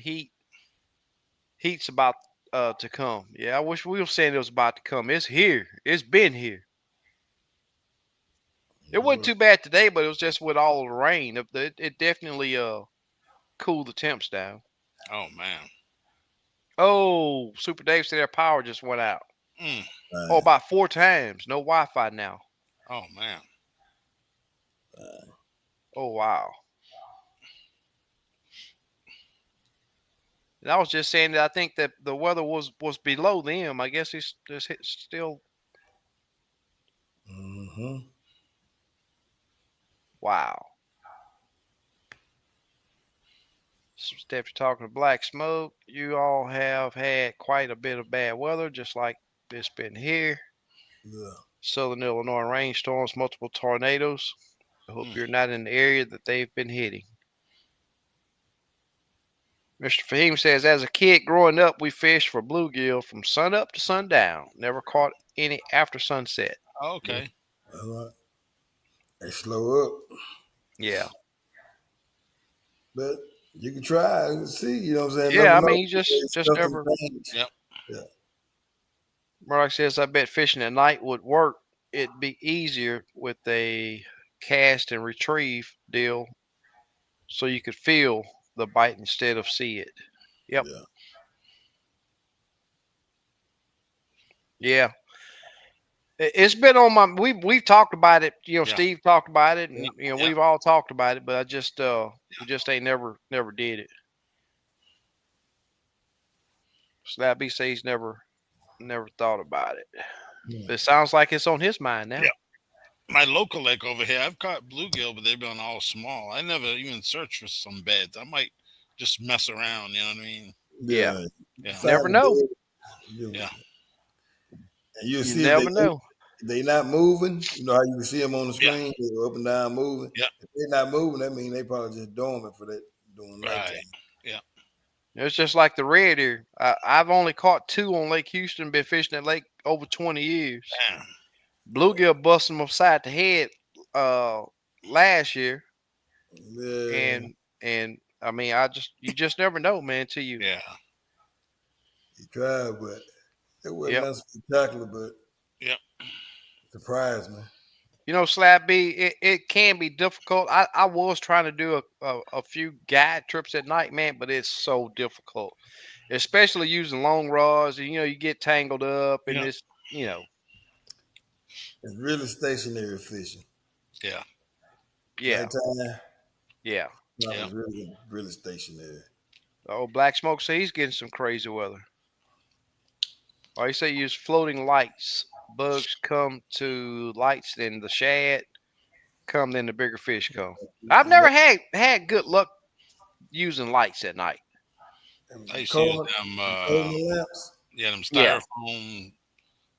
heat's about to come. Yeah, I wish we were saying it was about to come. It's here. It's been here. It wasn't too bad today, but it was just with all of the rain. It definitely cooled the temps down. Oh man. Oh, Super Dave said their power just went out. Mm. Oh, about 4 times. No Wi-Fi now. Oh man. Oh wow. And I was just saying that I think that the weather was below them. I guess it's still Mm-hmm. wow. After talking to Black Smoke, you all have had quite a bit of bad weather, just like it's been here. Yeah. Southern Illinois rainstorms, multiple tornadoes. I hope you're not in the area that they've been hitting. Mr. Fahim says, as a kid growing up, we fished for bluegill from sun up to sundown. Never caught any after sunset. Okay. All right. They slow up, Yeah. but You can try and see. You know what I'm saying? Yeah, Never I know. mean, you just Stuff can never. change. Yep. Yeah. Like says, I bet fishing at night would work. It'd be easier with a cast and retrieve deal, so you could feel the bite instead of see it. Yep. Yeah. Yeah. It's been on my. We've talked about it. Yeah. Steve talked about it, Yeah. and Yeah. we've all talked about it. But I just we just ain't never did it. Slappy says he's never thought about it. Hmm. But it sounds like it's on his mind now. Yeah. My local lake over here, I've caught bluegill, but they've been all small. I never even searched for some beds. I might just mess around. You know what I mean? Yeah. Yeah. Yeah. Find Never the know. bed. You, Yeah. and you'll You see if never know. they not moving. You know how you can see them on the Yeah. screen, they're up and down moving. Yeah. If they're not moving, that means they probably just dormant for that during Right. nighttime. Yeah. It's just like the red ear. I've only caught two on Lake Houston. Been fishing that lake over 20 years. Damn. Bluegill busted them upside the head uh, last year, Yeah, and I mean, you just never know, man. Till you, Yeah. he tried, but it wasn't yep. nothing spectacular, but Yep. surprised me. Slab B, it can be difficult. I was trying to do a few guide trips at night, man, but it's so difficult, especially using long rods. And, you get tangled up, and Yeah. it's you know, It's really stationary fishing. Yeah. yeah, Nighttime, yeah. not Yeah. was really stationary. Oh, Black Smoke says he's getting some crazy weather. Or he say use floating lights. Bugs come to lights, then the shad come, then the bigger fish come. I've And never had good luck using lights at night. I the used to use Coleman, them. the Coleman lamps. Yeah, them Yeah, styrofoam,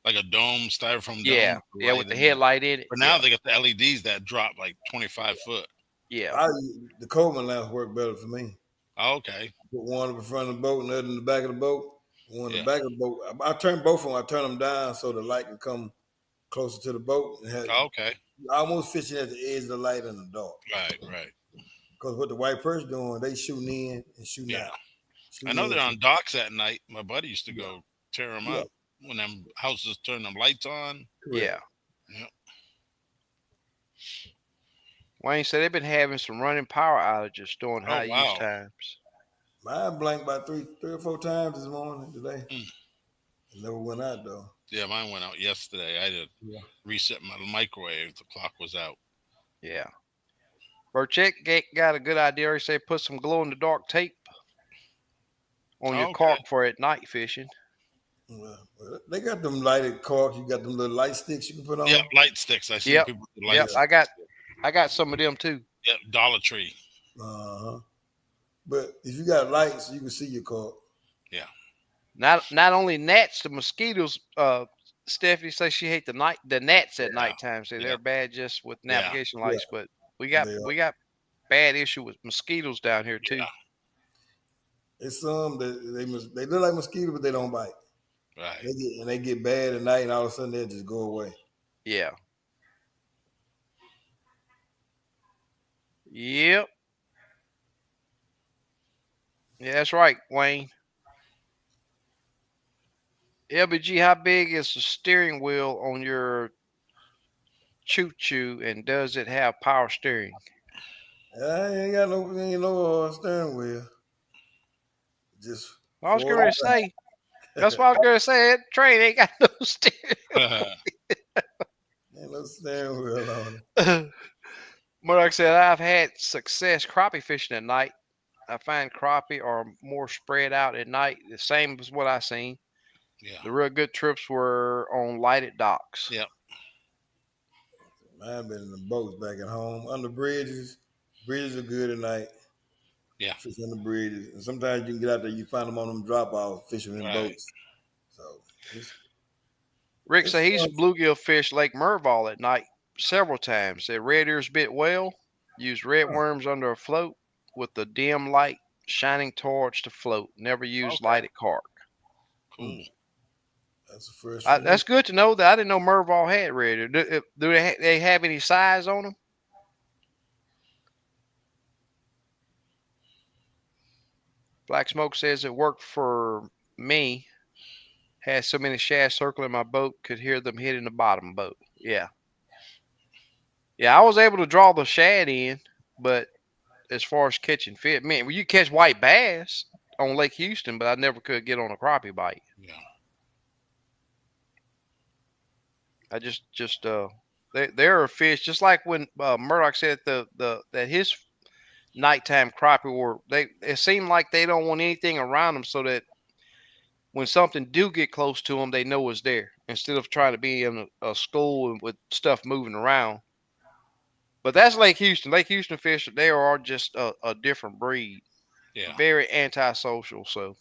like a dome, styrofoam dome yeah, with the yeah, light with the in there. headlight in it. But now Yeah, they got the LEDs that drop like 25 foot. yeah, The Coleman lamps work better for me. Oh, okay. Put one up in front of the boat and the other in the back of the boat. One in the Yeah. back of the boat. I turn both of them. I turn them down so the light can come closer to the boat and have Oh, okay. almost fishing at the edge of the light in the dark. Right. Right. Because what the white person doing, they shooting in and shooting Yeah. out, I shooting know in. they're on docks at night. My buddy used to Yeah, go tear them yeah, up when them houses turn them lights on. correct. yeah. Yep. Wayne said they've been having some running power outages during Oh high use wow. times. Mine blanked about three or four times this morning today. Mm. It never went out though. Yeah, mine went out yesterday. I had to Yeah. reset my microwave. The clock was out. Yeah. Burchett got a good idea. He said put some glow in the dark tape on your Oh, okay. cork for at night fishing. Well, they got them lighted corks. You got them little light sticks you can put Yeah, on. light sticks. I seen Yep, people with the yep. lights. I got some of them too. Yeah, Dollar Tree. Uh-huh. But if you got lights, you can see your cork. Yeah. Not only gnats, the mosquitoes. Stephanie says she hate the gnats at Yeah. nighttime. Say Yeah. they're bad just with Yeah. navigation Yeah, lights, but we got they are. we got bad issue with mosquitoes down here too. Yeah. It's some that they look like mosquitoes, but they don't bite. Right. They get bad at night, and all of a sudden they just go away. Yeah. Yep. Yeah, that's right, Wayne. LBG, how big is the steering wheel on your choo choo, and does it have power steering? I ain't got no steering wheel. Just I was four. going to say, that's what I was going to say. That train ain't got no steering. Ain't no steering wheel on it. But like I said, I've had success crappie fishing at night. I find crappie are more spread out at night, the same as what I seen. Yeah. The real good trips were on lighted docks. Yeah. I've been in the boats back at home under bridges. Bridges are good at night. Yeah. Fishing on the bridges, and sometimes you can get out there. You find them on them drop offs fishing in Right. boats. So Rick it's said he's fun. bluegill fished Lake Merval at night several times. Said red ears bit well. Used red worms under a float with the dim light shining towards the float. Never used Okay. lighted carp. Cool. That's the first for me. That's good to know that I didn't know Merval had red ear. Do they have any size on them? Black Smoke says it worked for me. Had so many shafts circling my boat, could hear them hitting the bottom boat. Yeah. Yeah, I was able to draw the shad in, but as far as catching fish, man, well, you catch white bass on Lake Houston, but I never could get on a crappie bite. Yeah. I just there are fish just like when Murdoch said that his nighttime crappie were they it seemed like they don't want anything around them so that when something do get close to them they know it's there instead of trying to be in a school with stuff moving around. But that's Lake Houston. Lake Houston fish they are just a different breed, Yeah. very antisocial. So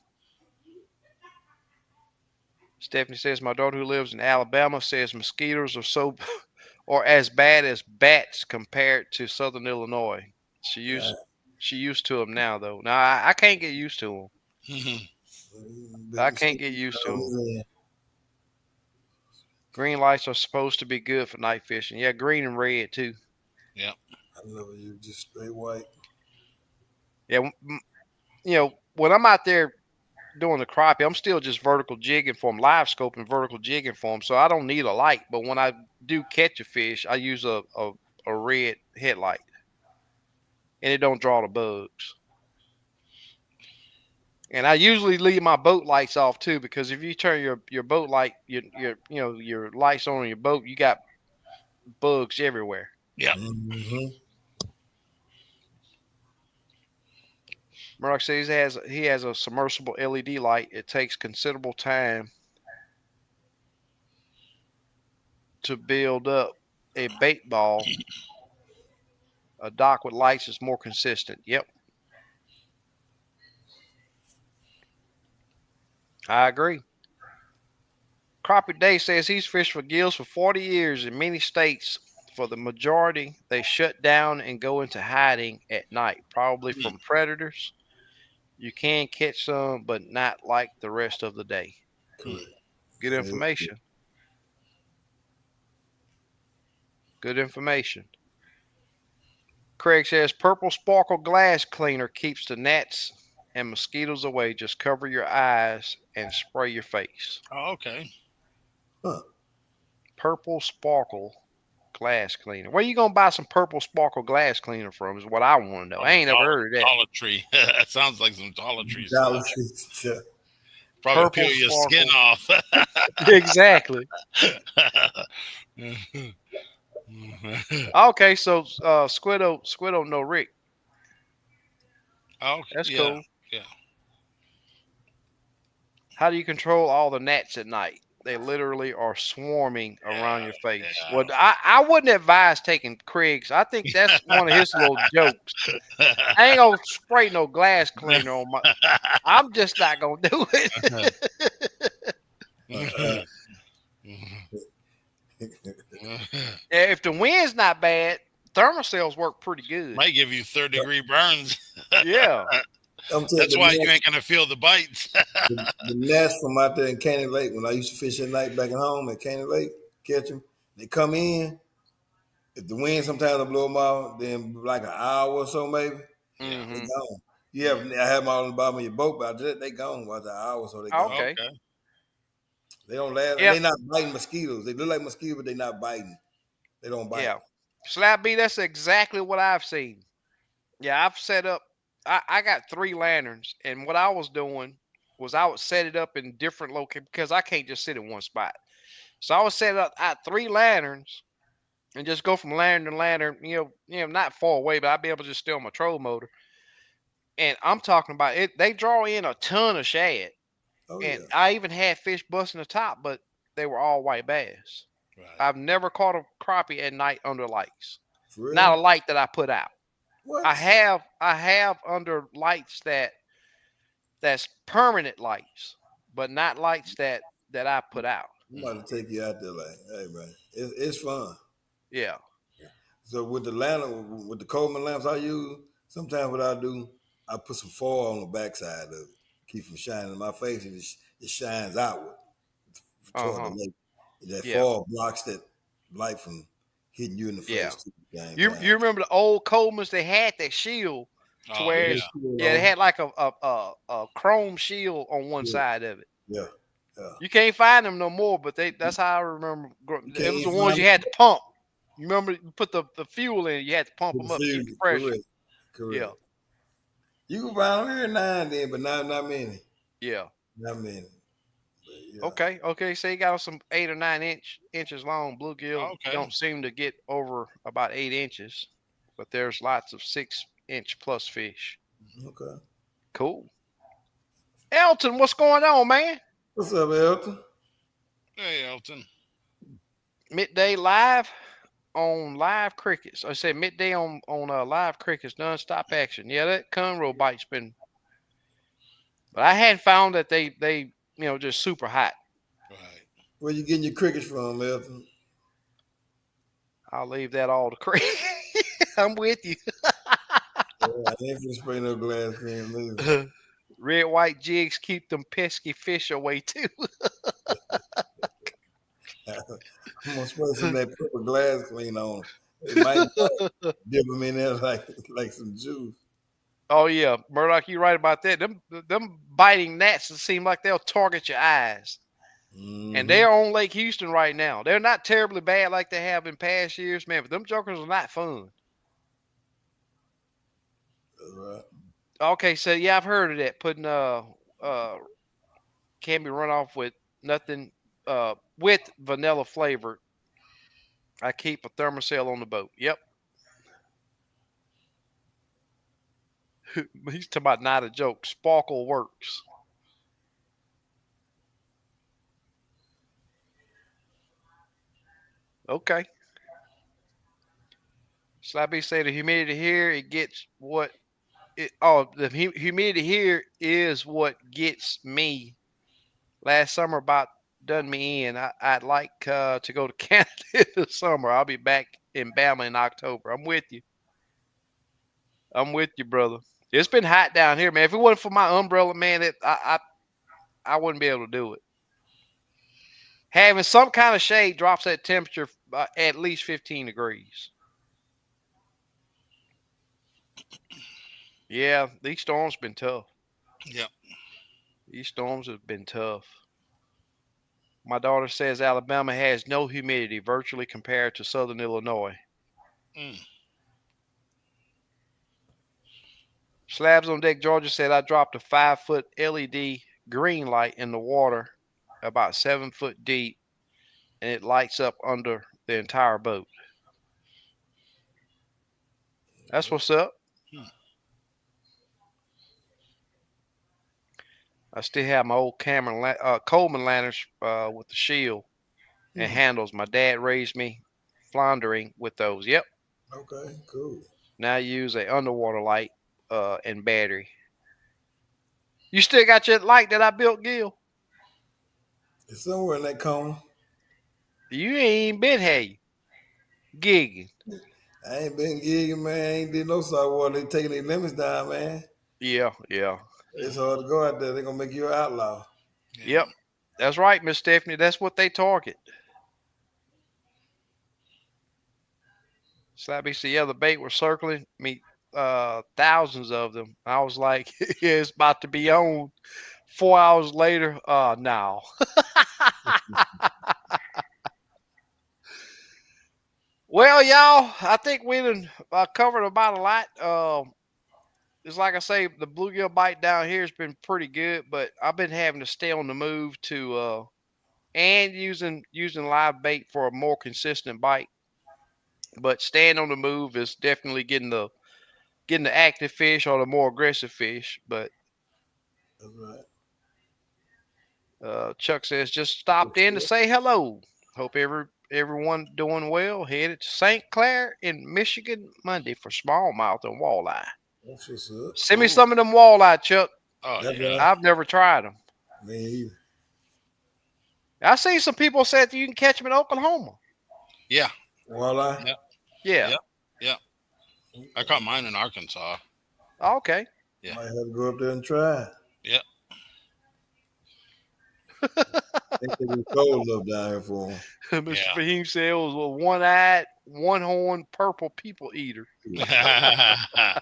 Stephanie says my daughter who lives in Alabama says mosquitoes are so or as bad as bats compared to Southern Illinois. She God, used she used to them now though. Now I can't get used to them. big I can't get mosquitoes used to them. coming in. Green lights are supposed to be good for night fishing. Yeah, green and red too. Yeah. I love you just straight white. Yeah, when I'm out there doing the crappie, I'm still just vertical jigging for them, live scoping vertical jigging for them. So I don't need a light. But when I do catch a fish, I use a red headlight, and it don't draw the bugs. And I usually leave my boat lights off too, because if you turn your boat light, your lights on your boat, you got bugs everywhere. Yeah. Mm-hmm. Murdoch says he has a submersible LED light. It takes considerable time to build up a bait ball. A dock with lights is more consistent. Yep, I agree. Crappie Day says he's fished for gills for 40 years in many states. For the majority, they shut down and go into hiding at night, probably Mm. from predators. You can catch some, but not like the rest of the day. Mm. Correct. Good That is good. information. Good information. Craig says purple sparkle glass cleaner keeps the gnats and mosquitoes away. Just cover your eyes and spray your face. Oh, okay. Huh. Purple sparkle glass cleaner. Where you gonna buy some purple sparkle glass cleaner from? Is what I want to know. I Probably ain't never heard of that. Dollar Tree. That sounds like some Dollar Tree Dollar stuff. Tree. Yeah. Probably Purple peel your skin sparkle. off. Exactly. Okay, so Squiddo no Rick. Oh, That's yeah, cool. yeah. How do you control all the gnats at night? They literally are swarming around Yeah, your face. yeah. Well, I wouldn't advise taking Craig's. I think that's one of his little jokes. I ain't gonna spray no glass cleaner on my. I'm just not gonna do it. Uh, If the wind's not bad, thermocells work pretty good. Might give you third-degree burns. Yeah. I'm telling That's you, why you ain't gonna feel the bites. the gnats from out there in Candy Lake, when I used to fish at night back at home at Candy Lake, catch them, they come in. If the wind sometimes will blow them out, then like an hour or so maybe, Yeah. they Mm-hmm. gone. You have, I have them all on the bottom of your boat, but they gone about an hour, so they gone. Okay. Okay. They don't last, and Yep. they not biting mosquitoes. They look like mosquitoes, but they not biting. They don't bite. Yeah. Slap B, that's exactly what I've seen. Yeah, I've set up. I got 3 lanterns, and what I was doing was I would set it up in different locations because I can't just sit in one spot. So I would set up I had 3 lanterns and just go from lantern to lantern. Not far away, but I'd be able to just stay on my trolling motor. And I'm talking about it. They draw in a ton of shad, Oh and yeah, I even had fish busting the top, but they were all white bass. Right. I've never caught a crappie at night under lights. for Not real. a light that I put out. What? I have under lights that's permanent lights, but not lights that I put out. I'm about to take you out there, like, hey man, it's fun. Yeah. So with the lantern, with the Coleman lamps I use, sometimes what I do, I put some foil on the backside of it, keep from shining in my face, and it shines outward toward the Uh-huh. lake. That Yeah. foil blocks that light from hitting you in the Yeah. face too at the same You time. you remember the old Colemans? They had that shield, to Oh where With yeah. his it's shield yeah, it on. had like a chrome shield on one Yeah, side of it. yeah, yeah. You can't find them no more, but that's how I remember. You can't It was even the ones find you had to pump. You remember you put the fuel in, you had to pump the them up, keep the fusion. pressure. Correct, Yeah, correct. You can find them here now and then, but not many. yeah. Not many. But yeah. Okay, okay. So you got some 8 or 9 inches long. Bluegill Okay. don't seem to get over about 8 inches, but there's lots of 6 inch plus fish. Okay. Cool. Elton, what's going on, man? What's up, Elton? Hey, Elton. Midday live on live crickets. I said midday on live crickets, nonstop action. Yeah, that conroe bite's been, but I hadn't found that they just super hot. Right. Where you getting your crickets from, Elton? I'll leave that all to Craig. I'm with you. Yeah, I ain't finna spray no glass clean neither. Red white jigs keep them pesky fish away too. I'm gonna spray some of that purple glass clean on them. It might dip them in there like some juice. Oh yeah, Murdoch, you're right about that. Them biting gnats seem like they'll target your eyes. And Mm-hmm. they're on Lake Houston right now. They're not terribly bad like they have in past years, man. But them jokers are not fun. That's right. Okay, so yeah, I've heard of that. Putting uh can be run off with nothing with vanilla flavor. I keep a thermocell on the boat. Yep. He's talking about not a joke. Sparkle works. Okay. Slabby say the humidity here it gets what it the humidity here is what gets me. Last summer about done me in. I'd like to go to Canada this summer. I'll be back in Bama in October. I'm with you. I'm with you, brother. It's been hot down here, man. If it wasn't for my umbrella, man, I wouldn't be able to do it. Having some kind of shade drops that temperature at least 15 degrees. Yeah, these storms been tough. Yep. These storms have been tough. My daughter says Alabama has no humidity virtually compared to Southern Illinois. Mm. Slabs on Deck Georgia said I dropped a 5 foot LED green light in the water about 7 foot deep and it lights up under the entire boat. That's what's up. Hmm. I still have my old Coleman lanterns with the shield and Hmm. handles. My dad raised me floundering with those. Yep. Okay, cool. Now I use a underwater light and battery. You still got your light that I built, Gil? It's somewhere in that cone. You ain't been here gigging. I ain't been gigging, man. I ain't did no saltwater. They taking their limits down, man. Yeah, yeah. It's hard to go out there. They're gonna make you an outlaw. Yeah. Yep. That's right, Miss Stephanie. That's what they target. Slabby said, yeah, the bait were circling me, thousands of them. I was like, yeah, it's about to be on. 4 hours later, no. Well, y'all, I think we done covered about a lot. It's like I say, the bluegill bite down here has been pretty good, but I've been having to stay on the move to and using live bait for a more consistent bite. But staying on the move is definitely getting the active fish or the more aggressive fish. But That's right. Chuck says just stopped in to say hello. Hope everyone doing well. Headed to St. Clair in Michigan Monday for smallmouth and walleye. That's what's up. Send me Cool. some of them walleye, Chuck. Oh That's yeah. right. I've never tried them. Me either. I see some people said that you can catch them in Oklahoma. Yeah. Walleye. Yep. Yeah. Yep. Yep. I caught mine in Arkansas. Okay. Yeah. Might have to go up there and try. Yep. I think they was cold enough down here for them. Mr. Yeah. Fahim said it was a one-eyed, one-horned purple people eater. Exactly.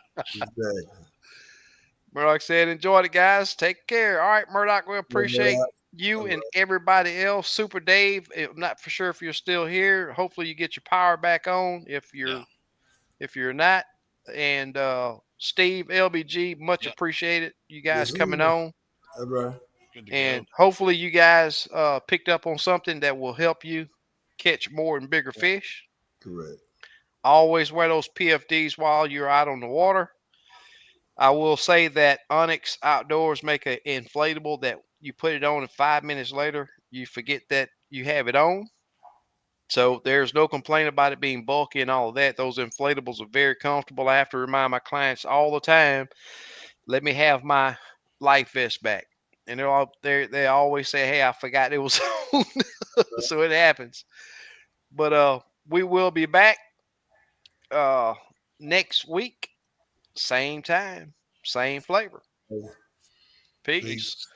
Murdoch said, enjoyed it, guys. Take care. All right, Murdoch, we appreciate you All and right. everybody else. Super Dave, I'm not for sure if you're still here. Hopefully you get your power back on Yeah. if you're not. And Steve, LBG, much Yeah. appreciated. You Yes, guys sir. coming on. All right. Good to go. And hopefully you guys picked up on something that will help you catch more and bigger fish. Correct. Always wear those PFDs while you're out on the water. I will say that Onyx Outdoors make an inflatable that you put it on and 5 minutes later you forget that you have it on. So there's no complaint about it being bulky and all of that. Those inflatables are very comfortable. I have to remind my clients all the time, let me have my life vest back. And they always say, hey, I forgot it was on. So it happens. But we will be back uh next week, same time, same flavor. Peace. Peace.